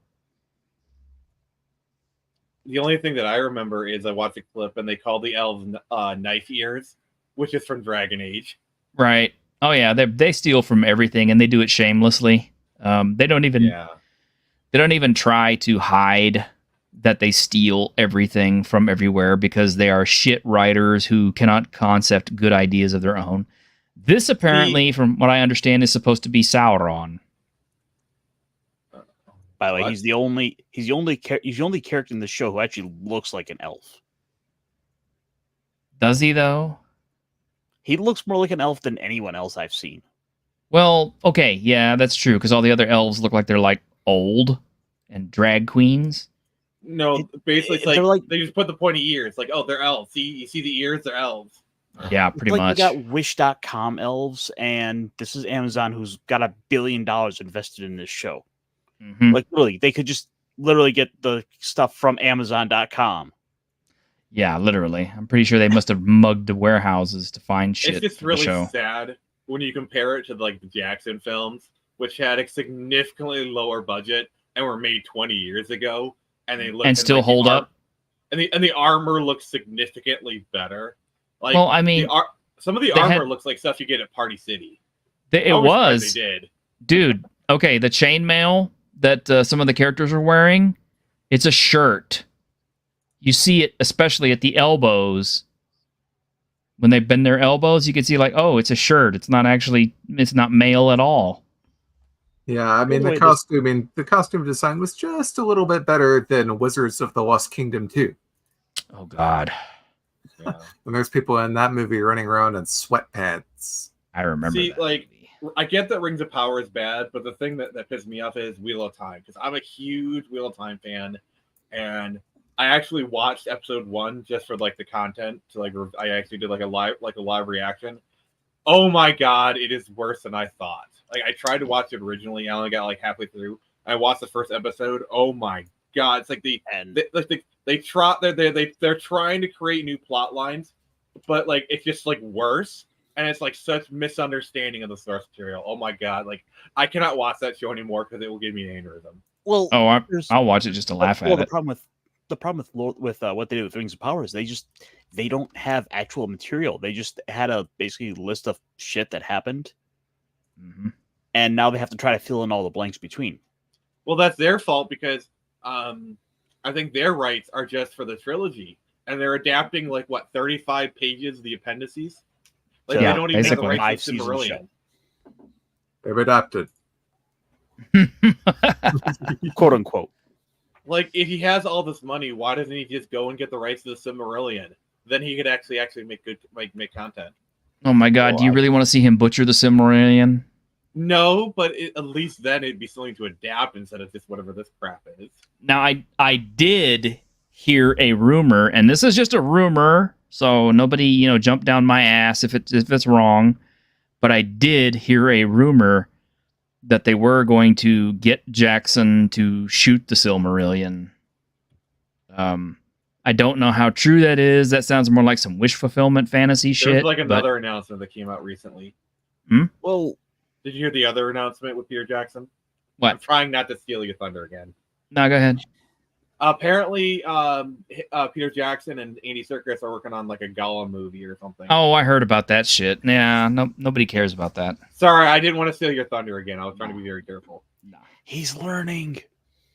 The only thing that I remember is I watched a clip and they call the elves knife ears, which is from Dragon Age. Right. Oh yeah, they steal from everything and they do it shamelessly. They don't even try to hide that they steal everything from everywhere because they are shit writers who cannot concept good ideas of their own. This apparently, from what I understand, is supposed to be Sauron. By the way, he's the only character in the show who actually looks like an elf. Does he though? He looks more like an elf than anyone else I've seen. Well, okay, yeah, that's true because all the other elves look like they're like old and drag queens. No, basically, it's like they just put the pointy ears. Like, oh, they're elves. See, you see the ears? They're elves. Yeah, pretty much. You got Wish.com elves, and this is Amazon, who's got $1 billion invested in this show. Mm-hmm. Like, literally, they could just literally get the stuff from Amazon.com. Yeah, literally. I'm pretty sure they must have mugged the warehouses to find shit. It's just for really the show. sad when you compare it to like the Jackson films, which had a significantly lower budget and were made 20 years ago. And they look and still hold up, and the armor looks significantly better. Like, well, I mean, some of the armor looks like stuff you get at Party City. They did, dude. Okay, the chainmail that some of the characters are wearing, it's a shirt. You see it, especially at the elbows. When they bend their elbows, you can see like, oh, it's a shirt. It's not mail at all. Yeah, I mean, the costume design was just a little bit better than Wizards of the Lost Kingdom 2. Oh, God. Yeah. And there's people in that movie running around in sweatpants I remember. See, that like, movie. I get that Rings of Power is bad, but the thing that pissed me off is Wheel of Time, because I'm a huge Wheel of Time fan, and I actually watched episode 1 just for like the content. To like, I actually did like a live reaction. Oh my god, it is worse than I thought. Like, I tried to watch it originally, I only got like halfway through. I watched the first episode. Oh my god, it's like they're trying to create new plot lines, but like it's just like worse. And it's like such misunderstanding of the source material. Oh my god! Like I cannot watch that show anymore because it will give me an aneurysm. Well, I'll watch it just to laugh at the it. problem with what they do with Rings of Power is they don't have actual material. They just had a basically list of shit that happened, and now they have to try to fill in all the blanks between. Well, that's their fault because I think their rights are just for the trilogy, and they're adapting like 35 pages of the appendices. Like they don't even have the rights to Silmarillion. They've adapted. Quote unquote. Like, if he has all this money, why doesn't he just go and get the rights to the Silmarillion? Then he could actually make good make content. Oh my god, do you really want to see him butcher the Silmarillion? No, but at least then it'd be something to adapt instead of just whatever this crap is. Now, I did hear a rumor, and this is just a rumor, so nobody, jump down my ass if it's wrong, but I did hear a rumor that they were going to get Jackson to shoot the Silmarillion. I don't know how true that is. That sounds more like some wish fulfillment fantasy shit. There's like another announcement that came out recently. Well, did you hear the other announcement with Peter Jackson? What? I'm trying not to steal your thunder again. No, go ahead. Apparently, Peter Jackson and Andy Serkis are working on like a Gollum movie or something. Oh, I heard about that shit. Yeah, nobody cares about that. Sorry, I didn't want to steal your thunder again. I was trying to be very careful. He's learning.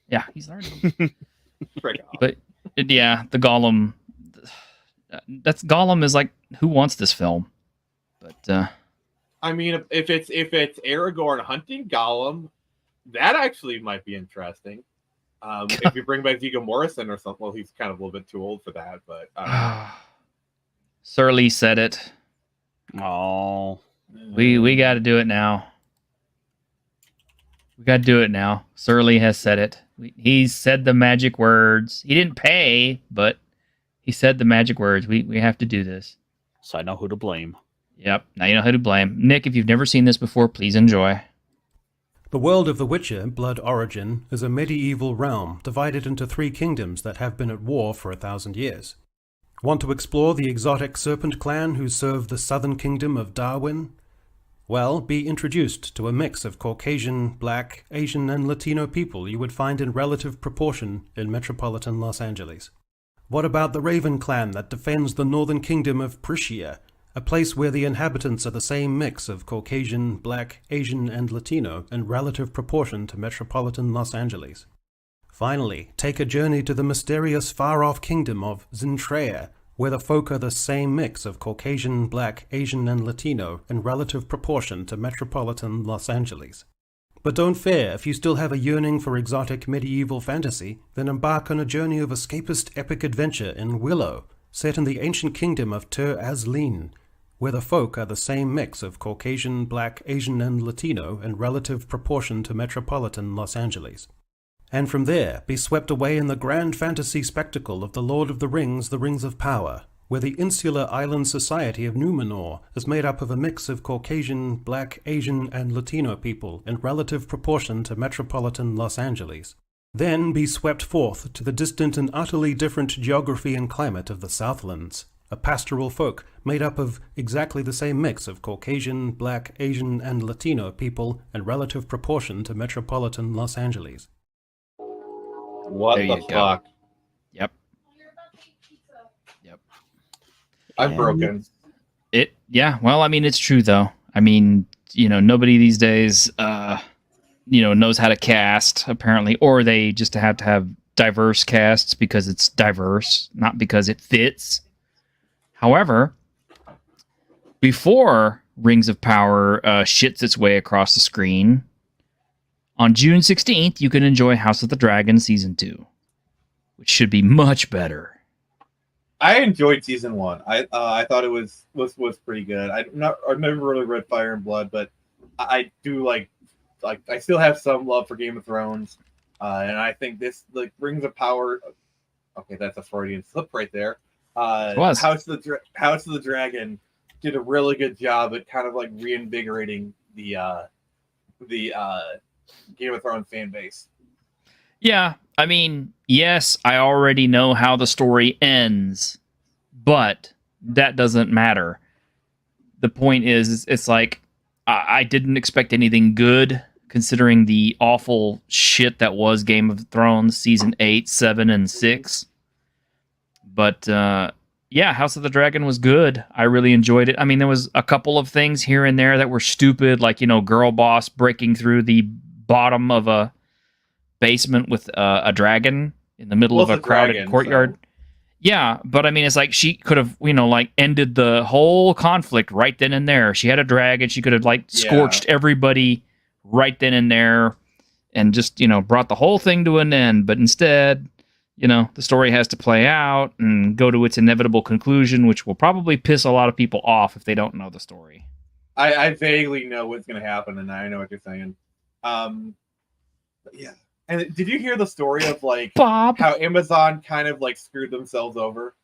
Yeah, he's learning. Frick off. But yeah, the Gollum. Gollum is like, who wants this film? But I mean, if it's Aragorn hunting Gollum, that actually might be interesting. If you bring back Viggo Morrison or something, well, he's kind of a little bit too old for that. But Surly said it. Oh, we got to do it now. We got to do it now. Surly has said it. He said the magic words. He didn't pay, but he said the magic words. We have to do this. So I know who to blame. Yep. Now you know who to blame. Nick, if you've never seen this before, please enjoy. The world of The Witcher, Blood Origin, is a medieval realm divided into 3 kingdoms that have been at war for 1,000 years. Want to explore the exotic serpent clan who serve the southern kingdom of Darwin? Well, be introduced to a mix of Caucasian, Black, Asian, and Latino people you would find in relative proportion in metropolitan Los Angeles. What about the Raven clan that defends the northern kingdom of Prussia, a place where the inhabitants are the same mix of Caucasian, Black, Asian, and Latino in relative proportion to metropolitan Los Angeles? Finally, take a journey to the mysterious far-off kingdom of Zintrea, where the folk are the same mix of Caucasian, Black, Asian, and Latino in relative proportion to metropolitan Los Angeles. But don't fear, if you still have a yearning for exotic medieval fantasy, then embark on a journey of escapist epic adventure in Willow, set in the ancient kingdom of Ter Azlin, where the folk are the same mix of Caucasian, Black, Asian, and Latino in relative proportion to metropolitan Los Angeles. And from there, be swept away in the grand fantasy spectacle of The Lord of the Rings of Power, where the insular island society of Numenor is made up of a mix of Caucasian, Black, Asian, and Latino people in relative proportion to metropolitan Los Angeles. Then be swept forth to the distant and utterly different geography and climate of the Southlands, a pastoral folk made up of exactly the same mix of Caucasian, Black, Asian, and Latino people in relative proportion to metropolitan Los Angeles. What the fuck? Yep. I'm broken. Yeah, well, I mean, it's true, though. I mean, nobody these days, knows how to cast, apparently, or they just have to have diverse casts because it's diverse, not because it fits. However, before Rings of Power shits its way across the screen, on June 16th, you can enjoy House of the Dragon Season 2, which should be much better. I enjoyed season 1. I thought it was pretty good. I've never really read Fire and Blood, but I do like I still have some love for Game of Thrones, and I think this like Rings of Power. Okay, that's a Freudian slip right there. It was. House of the Dragon did a really good job at kind of like reinvigorating the Game of Thrones fan base. Yeah, I mean, yes, I already know how the story ends, but that doesn't matter. The point is, it's like I didn't expect anything good considering the awful shit that was Game of Thrones season 8, 7, and 6. But yeah, House of the Dragon was good. I really enjoyed it. I mean, there was a couple of things here and there that were stupid, like, girl boss breaking through the bottom of a basement with a dragon in the middle of a crowded courtyard. So. Yeah, but I mean, it's like she could have, like ended the whole conflict right then and there. She had a dragon. She could have scorched everybody right then and there and just, brought the whole thing to an end. But instead, the story has to play out and go to its inevitable conclusion, which will probably piss a lot of people off if they don't know the story. I vaguely know what's going to happen, and I know what you're saying. Yeah. And did you hear the story of Bob? How Amazon kind of screwed themselves over?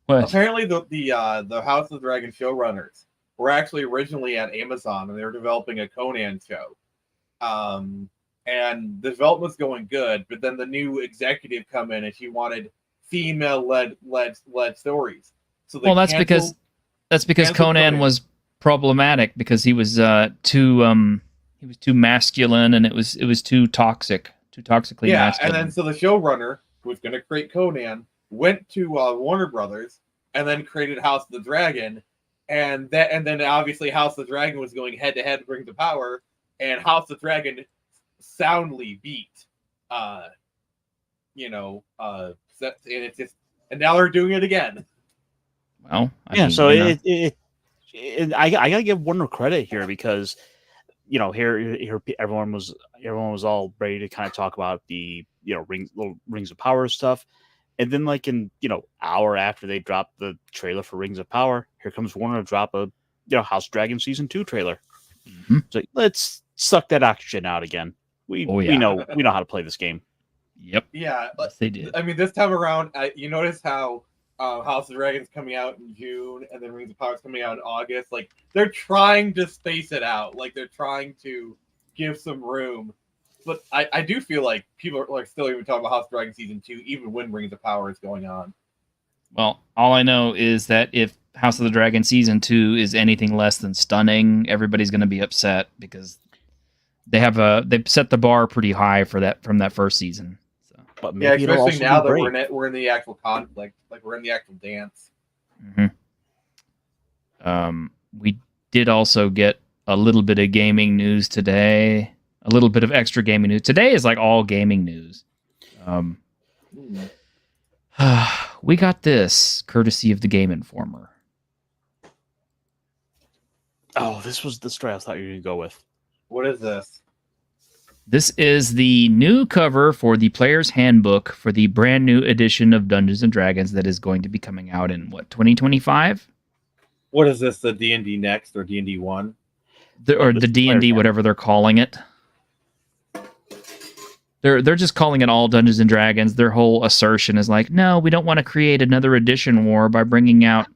What? Apparently, the House of the Dragon showrunners were actually originally at Amazon, and they were developing a Conan show. And the development's going good, but then the new executive come in, and she wanted female-led stories. So that's because Conan was problematic because he was too masculine, and it was too toxically masculine. And then so the showrunner who was going to create Conan went to Warner Brothers and then created House of the Dragon, and then obviously House of the Dragon was going head to head with Rings of Power, and House of the Dragon soundly beat, and it's just, and now they're doing it again. Well, I gotta give Warner credit here because. Here everyone was all ready to kind of talk about the Rings of Power stuff, and then in hour after they dropped the trailer for Rings of Power, here comes Warner to drop a House Dragon season 2 trailer. Mm-hmm. So let's suck that oxygen out again. We know how to play this game. Yep. Yeah, yes, they did. I mean, this time around, you notice how House of Dragon's coming out in June, and then Rings of Power is coming out in August. They're trying to space it out. They're trying to give some room. But I do feel like people are still even talking about House of Dragon Season 2, even when Rings of Power is going on. Well, all I know is that if House of the Dragon Season 2 is anything less than stunning, everybody's going to be upset because they've set the bar pretty high for that from that first season. But maybe especially now that we're in the actual conflict, we're in the actual dance. Mm-hmm. We did also get a little bit of gaming news today, a little bit of extra gaming news. Today is all gaming news. We got this courtesy of the Game Informer. Oh, this was the story I thought you were going to go with. What is this? This is the new cover for the Player's Handbook for the brand new edition of Dungeons & Dragons that is going to be coming out in, 2025? What is this, the D&D Next or D&D 1? Or the D&D, whatever they're calling it. They're just calling it all Dungeons & Dragons. Their whole assertion is no, we don't want to create another edition war by bringing out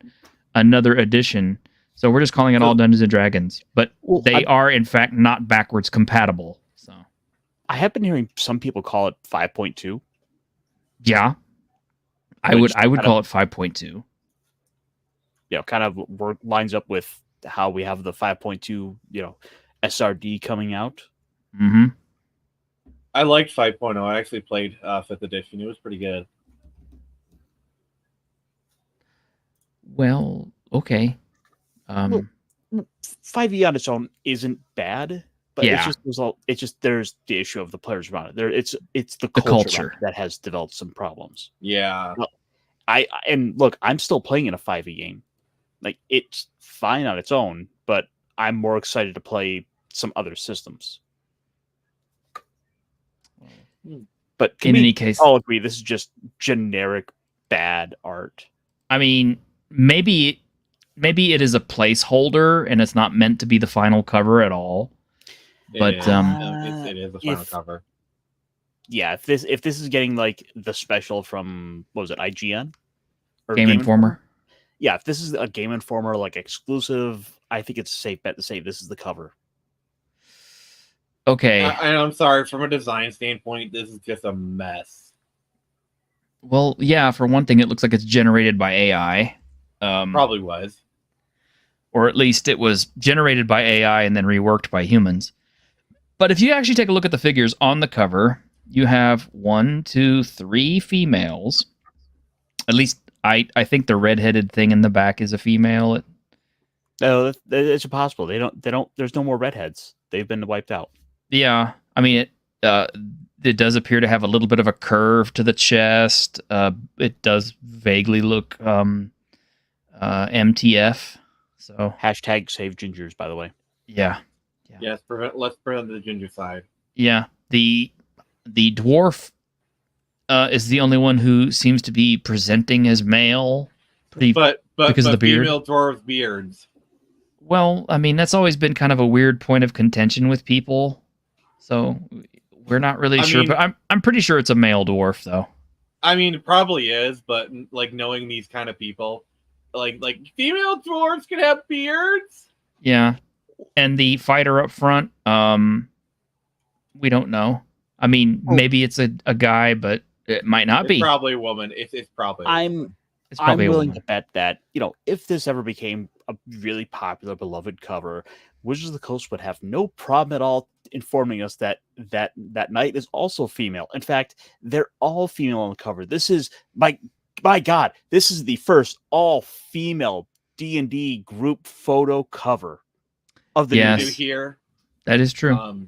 another edition. So we're just calling it all Dungeons & Dragons. But they are, in fact, not backwards compatible. I have been hearing some people call it 5.2. Yeah, I would call it 5.2. Yeah, kind of lines up with how we have the 5.2, SRD coming out. Mm-hmm. I liked 5.0. I actually played 5th edition. It was pretty good. Well, okay. 5e on its own isn't bad. But it's just there's the issue of the players around it. It's the culture that has developed some problems. Yeah. Well, I'm still playing in a 5e game. It's fine on its own, but I'm more excited to play some other systems. But in any case, I'll agree. This is just generic bad art. I mean, maybe it is a placeholder and it's not meant to be the final cover at all. But it is the final cover. Yeah, if this is getting like the special from, what was it, IGN or Game Informer? Yeah, if this is a Game Informer like exclusive, I think it's a safe bet to say this is the cover. Okay. And I'm sorry, from a design standpoint, this is just a mess. Well, yeah, for one thing, it looks like it's generated by AI. Probably was. Or at least it was generated by AI and then reworked by humans. But if you actually take a look at the figures on the cover, you have 1, 2, 3 females. At least I think the redheaded thing in the back is a female. No, it's impossible. They don't. There's no more redheads. They've been wiped out. Yeah, I mean it does appear to have a little bit of a curve to the chest. It does vaguely look MTF. So hashtag save gingers, by the way. Yeah. Yes, let's prevent the ginger side. Yeah, the dwarf is the only one who seems to be presenting as male. But because of the beard. Female dwarves' beards. Well, I mean, that's always been kind of a weird point of contention with people. So we're not really sure, but I'm pretty sure it's a male dwarf, though. I mean, it probably is, but like knowing these kind of people, like female dwarves can have beards. Yeah, and the fighter up front, we don't know. I mean, maybe it's a guy, but it might not be. Probably a woman. It's probably. I'm willing to bet that, if this ever became a really popular, beloved cover, Wizards of the Coast would have no problem at all informing us that knight is also female. In fact, they're all female on the cover. This is, by God, this is the first all-female D&D group photo cover of the yes. Did you hear? That is true.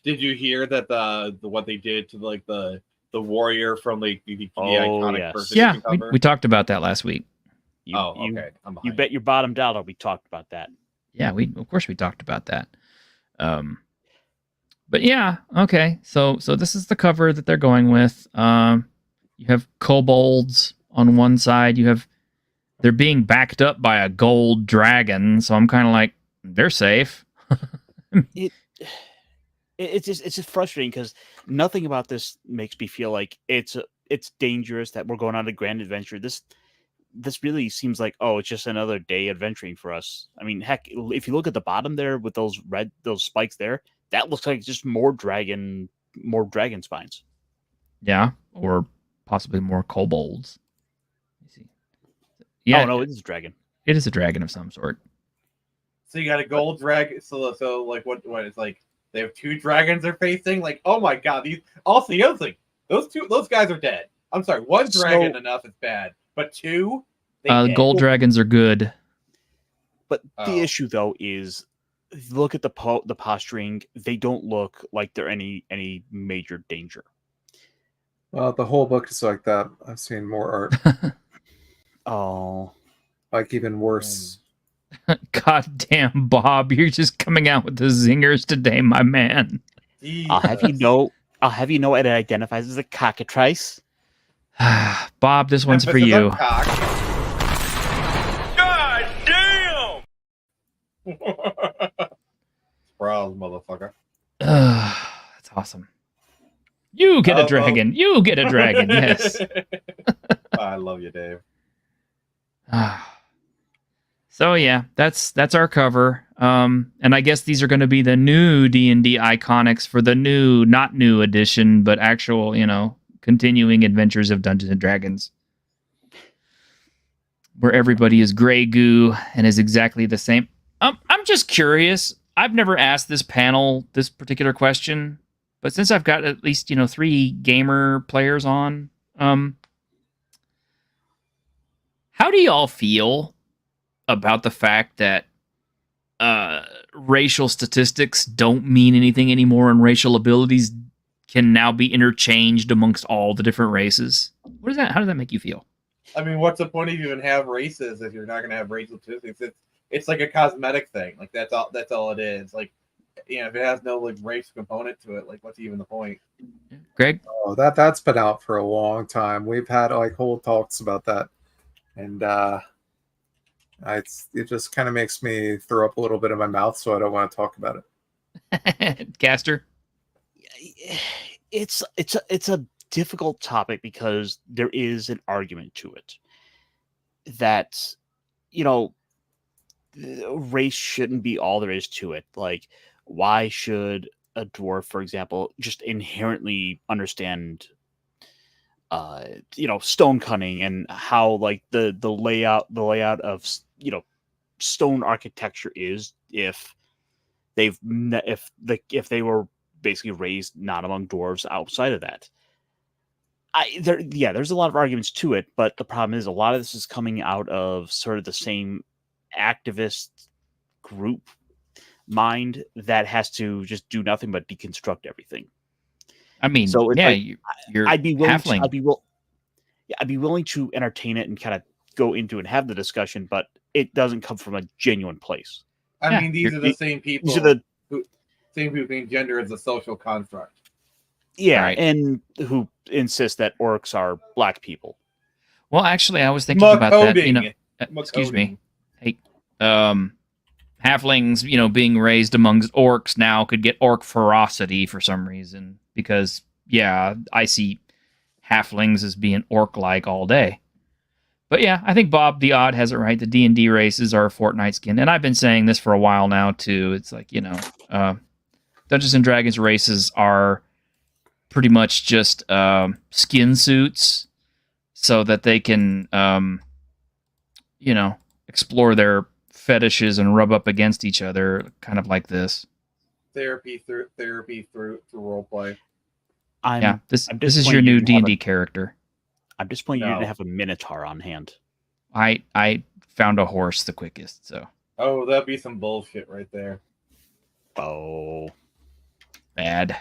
Did you hear that the what they did to like the warrior from like the iconic person? Yeah, we talked about that last week. Okay. You bet your bottom dollar we talked about that. Yeah, of course we talked about that. But yeah, okay. So this is the cover that they're going with. You have kobolds on one side. They're being backed up by a gold dragon. So I'm kind of like, they're safe. It's just frustrating because nothing about this makes me feel like it's dangerous that we're going on a grand adventure. This really seems like, it's just another day adventuring for us. I mean, heck, if you look at the bottom there with those spikes there, that looks like just more dragon spines. Yeah, or possibly more kobolds. Let me see. Yeah, no, it is a dragon. It is a dragon of some sort. So you got a gold dragon. So like what it's like. They have 2 dragons they're facing. Like, oh my God! The other thing, those guys are dead. I'm sorry, 1 dragon enough is bad, but 2. Gold dragons are good. But the issue though is, look at the posturing. They don't look like they're any major danger. Well, the whole book is like that. I've seen more art. Like even worse. Goddamn, Bob, you're just coming out with the zingers today, my man. I'll have you know it identifies as a cockatrice. Bob, this one's for you. God damn! Sprouls, motherfucker. That's awesome. You get a dragon. You get a dragon. Yes. I love you, Dave. So yeah, that's our cover. And I guess these are going to be the new D&D iconics for the not new edition, but actual, continuing adventures of Dungeons and Dragons, where everybody is gray goo and is exactly the same. I'm just curious. I've never asked this panel this particular question, but since I've got at least 3 gamer players on, how do y'all feel about the fact that racial statistics don't mean anything anymore and racial abilities can now be interchanged amongst all the different races? How does that make you feel? I mean, what's the point of even have races if you're not going to have racial statistics? It's like a cosmetic thing. Like that's all it is. Like, if it has no like race component to it, like what's even the point? Greg? Oh, that's been out for a long time. We've had like whole talks about that, and it just kind of makes me throw up a little bit in my mouth, so I don't want to talk about it. Caster? It's a difficult topic because there is an argument to it that, you know, race shouldn't be all there is to it. Like, why should a dwarf, for example, just inherently understand stone cutting and how like the layout of stone architecture is if they were basically raised not among dwarves outside of that. There's a lot of arguments to it, but the problem is a lot of this is coming out of sort of the same activist group mind that has to just do nothing but deconstruct everything. I mean, so yeah, like, you're I'd be willing halfling. I'd be willing to entertain it and kind of go into and have the discussion, but it doesn't come from a genuine place. I mean, these are the same people who think gender is a social construct. Yeah, Right. and who insist that orcs are black people. Well, actually, I was thinking about that. You know, Macoding. excuse me. Hey, halflings, being raised amongst orcs now could get orc ferocity for some reason because, yeah, I see halflings as being orc-like all day. But yeah, I think Bob the Odd has it right. The D&D races are Fortnite skin, and I've been saying this for a while now too. It's like Dungeons and Dragons races are pretty much just skin suits so that they can explore their fetishes and rub up against each other, kind of like this. Therapy through roleplay. This is your new D&D character. I'm disappointed you didn't have a minotaur on hand. I found a horse the quickest, so. Oh, that'd be some bullshit right there. Oh, bad.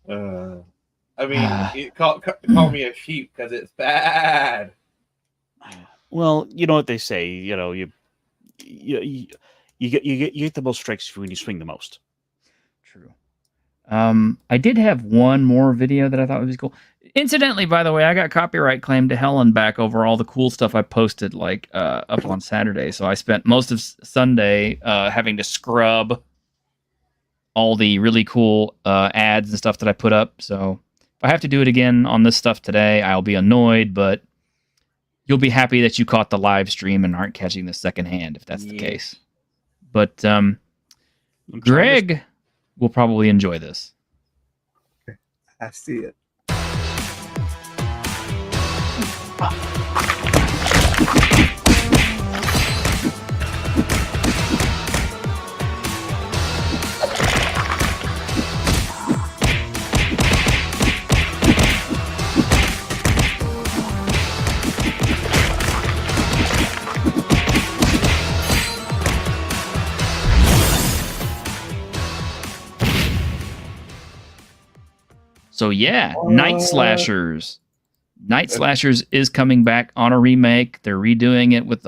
I mean, call me a sheep because it's bad. Well, you know what they say. You get the most strikes when you swing the most. True. I did have one more video that I thought was cool. Incidentally, by the way, I got copyright claim to hell and back over all the cool stuff I posted up on Saturday. So I spent most of Sunday having to scrub all the really cool ads and stuff that I put up. So if I have to do it again on this stuff today, I'll be annoyed, but you'll be happy that you caught the live stream and aren't catching this secondhand if that's the case. But Greg will probably enjoy this. I see it. So yeah, Night Slashers. Night Slashers is coming back on a remake. They're redoing it with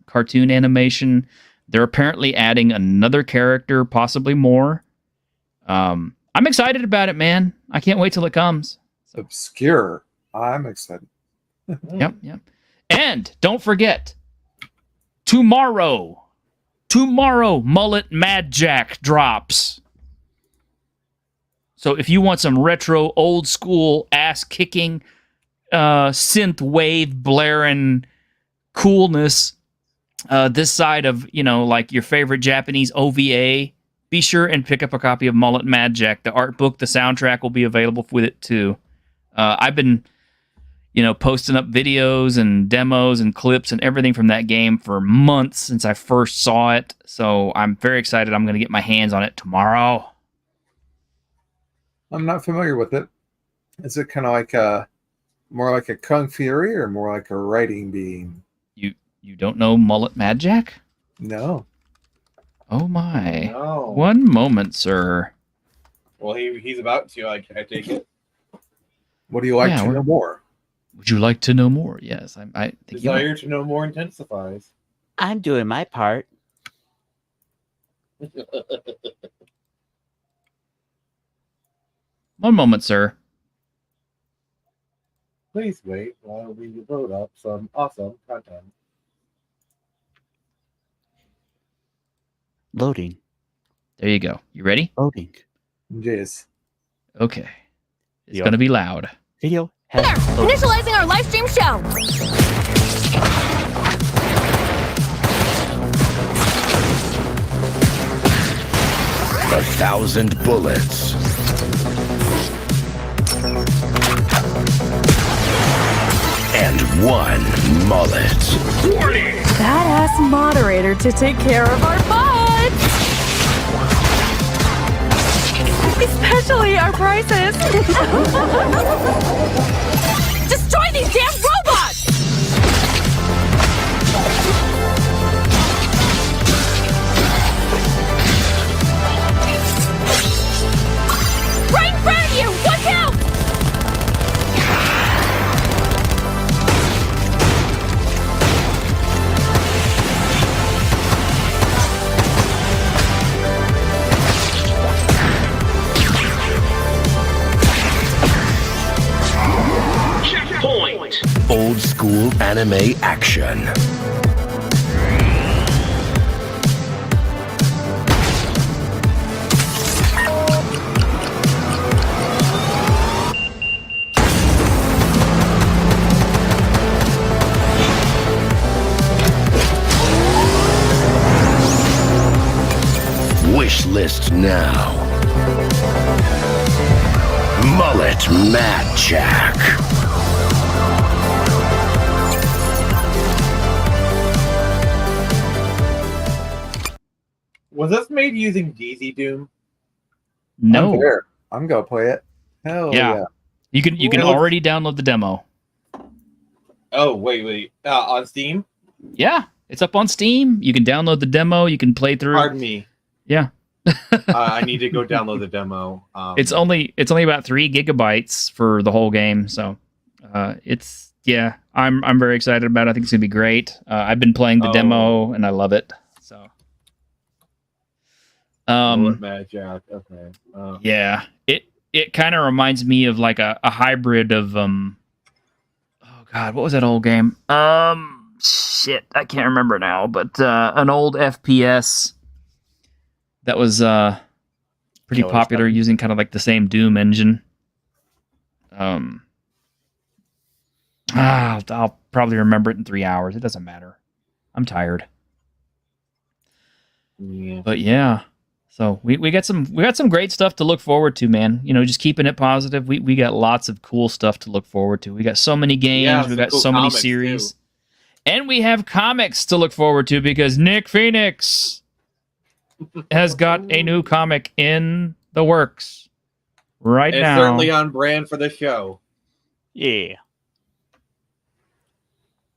cartoon animation. They're apparently adding another character, possibly more. I'm excited about it, man. I can't wait till it comes. Obscure. I'm excited. Yep. And don't forget, tomorrow, Mullet Mad Jack drops. So if you want some retro, old school, ass-kicking, synth wave blaring coolness, this side of, like your favorite Japanese OVA, be sure and pick up a copy of Mullet Mad Jack. The art book, the soundtrack will be available with it too. I've been, posting up videos and demos and clips and everything from that game for months since I first saw it. So I'm very excited. I'm going to get my hands on it tomorrow. I'm not familiar with it. Is it kind of like more like a Kung Fury or more like a writing beam? You don't know Mullet Mad Jack? No. Oh my. No. One moment, sir. Well, he's about to. I take it. What do you like to know more? Would you like to know more? Yes. I think Desire to know more intensifies. I'm doing my part. One moment, sir. Please wait while we load up some awesome content. Loading. There you go. You ready? Loading. Yes. Okay. It's Yo. going to be loud. Video. Has There! loaded. Initializing our live stream show! A 1,000 bullets. And 1 mullet. Badass moderator to take care of our butts! Especially our prices! Destroy these damn robots! Right in front of you! Look out! Old school anime action. Wish list now. Mullet Mad Jack. Was this made using DZ Doom? No. I'm there. I'm gonna play it. Hell Yeah. yeah. You can Ooh. already download the demo. Oh, wait. On Steam? Yeah. It's up on Steam. You can download the demo. You can play through. Pardon me. Yeah. I need to go download the demo. It's only about 3 gigabytes for the whole game, so it's I'm very excited about it. I think it's gonna be great. I've been playing the demo and I love it. So Mad Jack. Okay. yeah, it kind of reminds me of like a hybrid of oh god, what was that old game? Shit, I can't remember now, but an old FPS that was pretty Killer popular stuff. using kind of like the same Doom engine. I'll probably remember it in 3 hours. It doesn't matter. I'm tired. Yeah. But yeah. So we got some great stuff to look forward to, man. You know, just keeping it positive. We got lots of cool stuff to look forward to. We got so many games, Yeah, we some got cool so many comics, series. too. And we have comics to look forward to because Nick Phoenix has got a new comic in the works right It's now. certainly on brand for the show. Yeah.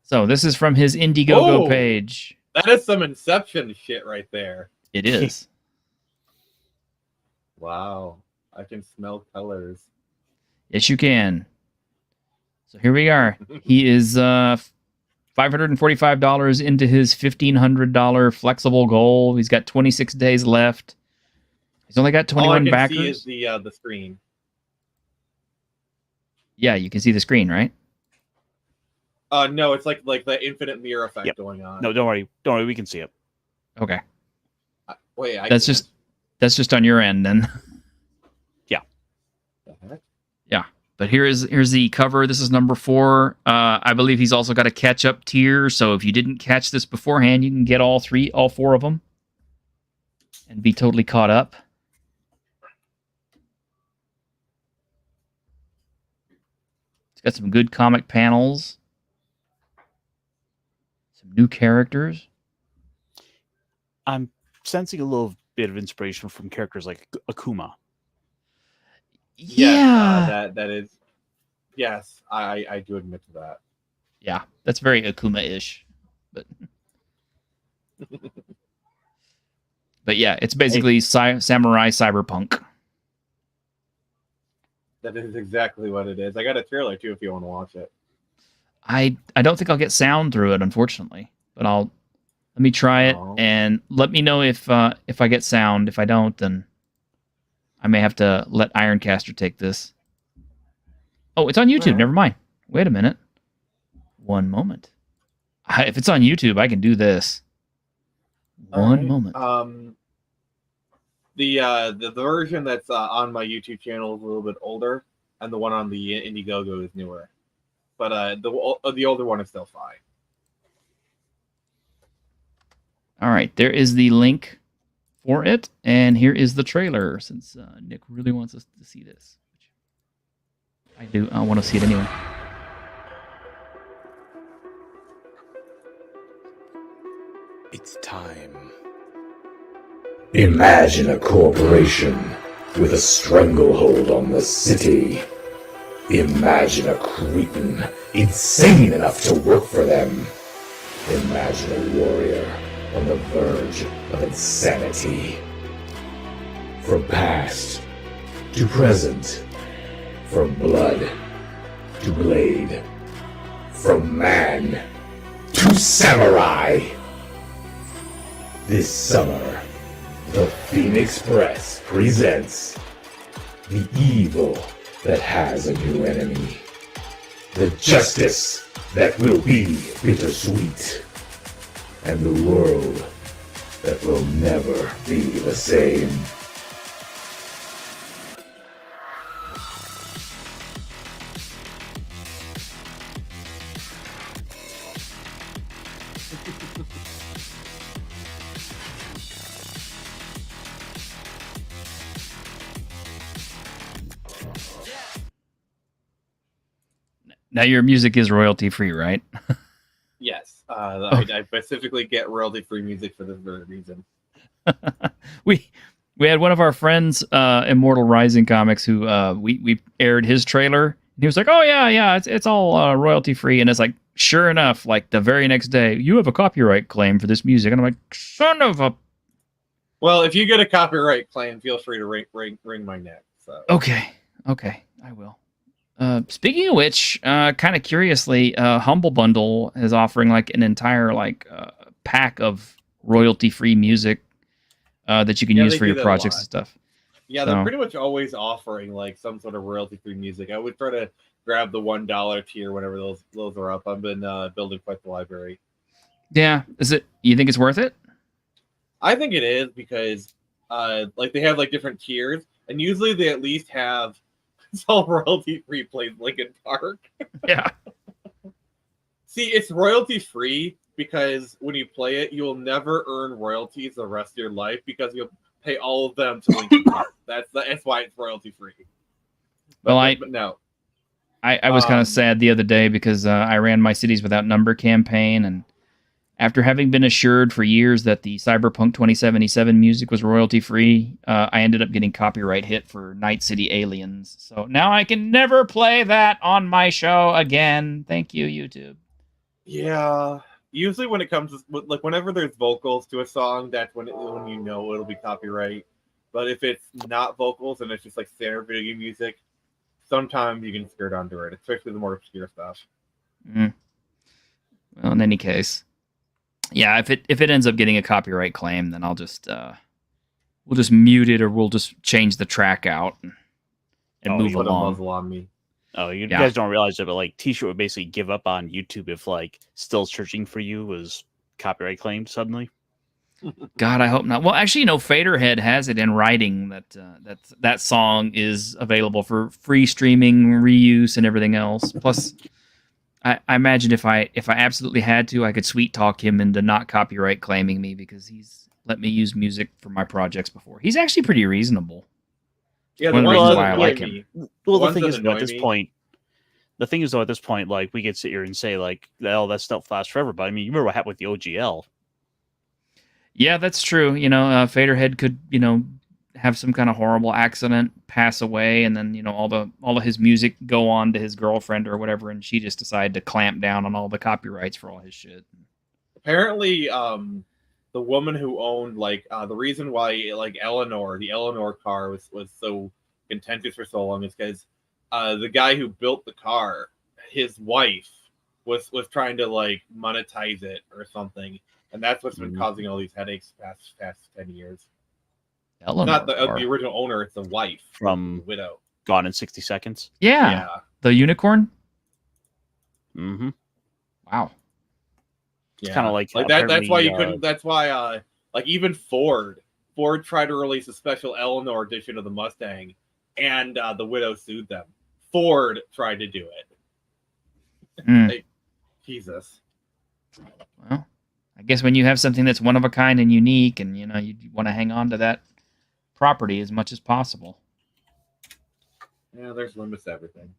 So this is from his Indiegogo Oh! page. That is some Inception shit right there. It is. Wow. I can smell colors. Yes, you can. So here we are. He is $545 into his $1,500 flexible goal. He's got 26 days left. He's only got 21 All I can backers. see is the screen. Yeah, you can see the screen, right? No, it's like the infinite mirror effect Yep. going on. No, don't worry. Don't worry. We can see it. Okay. Wait, That's just on your end then. The heck? Yeah. But here's the cover. This is number 4. I believe he's also got a catch-up tier, so if you didn't catch this beforehand, you can get all 4 of them and be totally caught up. It's got some good comic panels. Some new characters. I'm sensing a little bit of inspiration from characters like Akuma. Yeah. That is. Yes, I do admit to that. Yeah, that's very Akuma-ish. But but yeah, it's basically samurai cyberpunk. That is exactly what it is. I got a trailer too if you want to watch it. I don't think I'll get sound through it, unfortunately. But let me try it and let me know if I get sound. If I don't, then I may have to let Ironcaster take this. Oh, it's on YouTube. Alright. Never mind. Wait a minute. One moment. If it's on YouTube, I can do this. One moment. The version that's on my YouTube channel is a little bit older, and the one on the Indiegogo is newer. But the older one is still fine. All right, there is the link for it, and here is the trailer. Since Nick really wants us to see this, I do. I want to see it anyway. It's time. Imagine a corporation with a stranglehold on the city. Imagine a cretin insane enough to work for them. Imagine a warrior on the verge of insanity. From past to present, from blood to blade, from man to samurai. This summer, the Phoenix Press presents the evil that has a new enemy. The justice that will be bittersweet. And the world that will never be the same. Now your music is royalty free, right? Yes, Okay. I specifically get royalty-free music for this very reason. we had one of our friends, Immortal Rising Comics, who we aired his trailer. And he was like, "Oh yeah, it's all royalty free." And it's like, sure enough, like the very next day, you have a copyright claim for this music, and I'm like, son of a. Well, if you get a copyright claim, feel free to ring my neck. So Okay, I will. Speaking of which, kind of curiously, Humble Bundle is offering like an entire pack of royalty-free music that you can use they for do your that a projects lot. and stuff. Yeah, So- they're pretty much always offering like some sort of royalty-free music. I would try to grab the $1 tier whenever those are up. I've been building quite the library. Yeah, is it? You think it's worth it? I think it is because like they have like different tiers, and usually they at least have it's all royalty-free plays Linkin Park. Yeah. See, it's royalty-free because when you play it, you'll never earn royalties the rest of your life because you'll pay all of them to Linkin Park. That's why it's royalty-free. Well, But no. I was kind of sad the other day because I ran my Cities Without Number campaign, and after having been assured for years that the Cyberpunk 2077 music was royalty-free, I ended up getting copyright hit for Night City Aliens. So now I can never play that on my show again. Thank you, YouTube. Yeah. Usually when it comes to, like, whenever there's vocals to a song, that's when you know it'll be copyright. But if it's not vocals and it's just like standard video game music, sometimes you can skirt onto it, especially the more obscure stuff. Well, in any case, yeah, if it ends up getting a copyright claim, then I'll just we'll just mute it, or we'll just change the track out and move Put a along. muzzle on me. Oh, you Yeah. guys don't realize it, but like T-shirt would basically give up on YouTube if like Still Searching for You was copyright claimed suddenly. God, I hope not. Well, actually, Faderhead has it in writing that that song is available for free streaming, reuse, and everything else. Plus, I imagine if I absolutely had to, I could sweet talk him into not copyright claiming me because he's let me use music for my projects before. He's actually pretty reasonable. Yeah, One the of the ones reasons that why I annoy like me- him. Well, the ones thing that is, though, at annoy this me- point, the thing is, though, at this point, like we could sit here and say, like, "Oh, that stuff lasts forever." But I mean, you remember what happened with the OGL? Yeah, that's true. Faderhead could, have some kind of horrible accident, pass away, and then, all of his music go on to his girlfriend or whatever, and she just decided to clamp down on all the copyrights for all his shit. Apparently, the woman who owned the reason why the Eleanor car was so contentious for so long is because the guy who built the car, his wife was trying to monetize it or something, and that's what's been causing all these headaches past 10 years. Eleanor, Not the original owner. It's the wife from the widow. Gone in 60 Seconds. Yeah. The unicorn. Mm-hmm. Wow. It's kind of like that. That's apparently, why you couldn't. That's why like even Ford tried to release a special Eleanor edition of the Mustang, and the widow sued them. Ford tried to do it. Like, Jesus. Well, I guess when you have something that's one of a kind and unique, and you want to hang on to that property as much as possible. Yeah, there's limits to everything.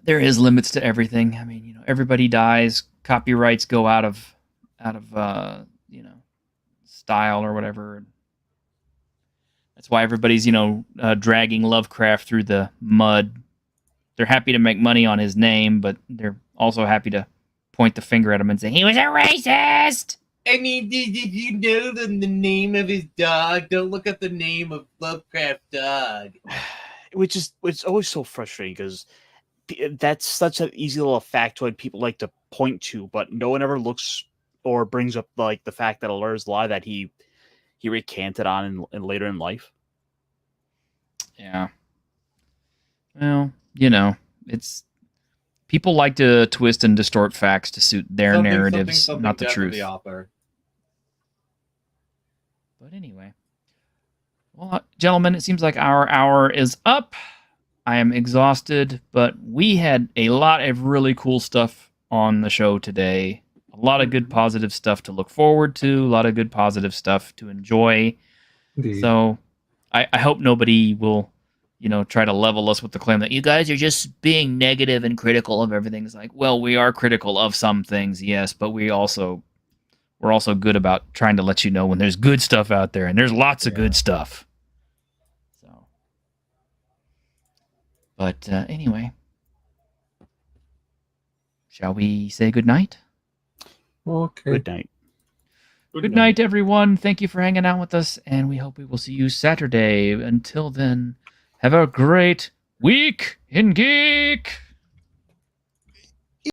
There is limits to everything. I mean, everybody dies. Copyrights go out of style or whatever. That's why everybody's dragging Lovecraft through the mud. They're happy to make money on his name, but they're also happy to point the finger at him and say he was a racist. I mean, did you know the name of his dog? Don't look up the name of Lovecraft's dog. It's always so frustrating because that's such an easy little factoid people like to point to, but no one ever looks or brings up like the fact that Allura's lie that he recanted on in later in life. Yeah. Well, it's people like to twist and distort facts to suit their narratives, not the truth. The author. But anyway, well, gentlemen, it seems like our hour is up. I am exhausted, but we had a lot of really cool stuff on the show today. A lot of good positive stuff to look forward to, a lot of good positive stuff to enjoy. Indeed. So I hope nobody will, try to level us with the claim that you guys are just being negative and critical of everything. It's like, well, we are critical of some things, yes, but we're also good about trying to let you know when there's good stuff out there, and there's lots of good stuff. So, but anyway, shall we say good night? Okay. Good night. Good night, everyone. Thank you for hanging out with us, and we hope we will see you Saturday. Until then, have a great week in Geek!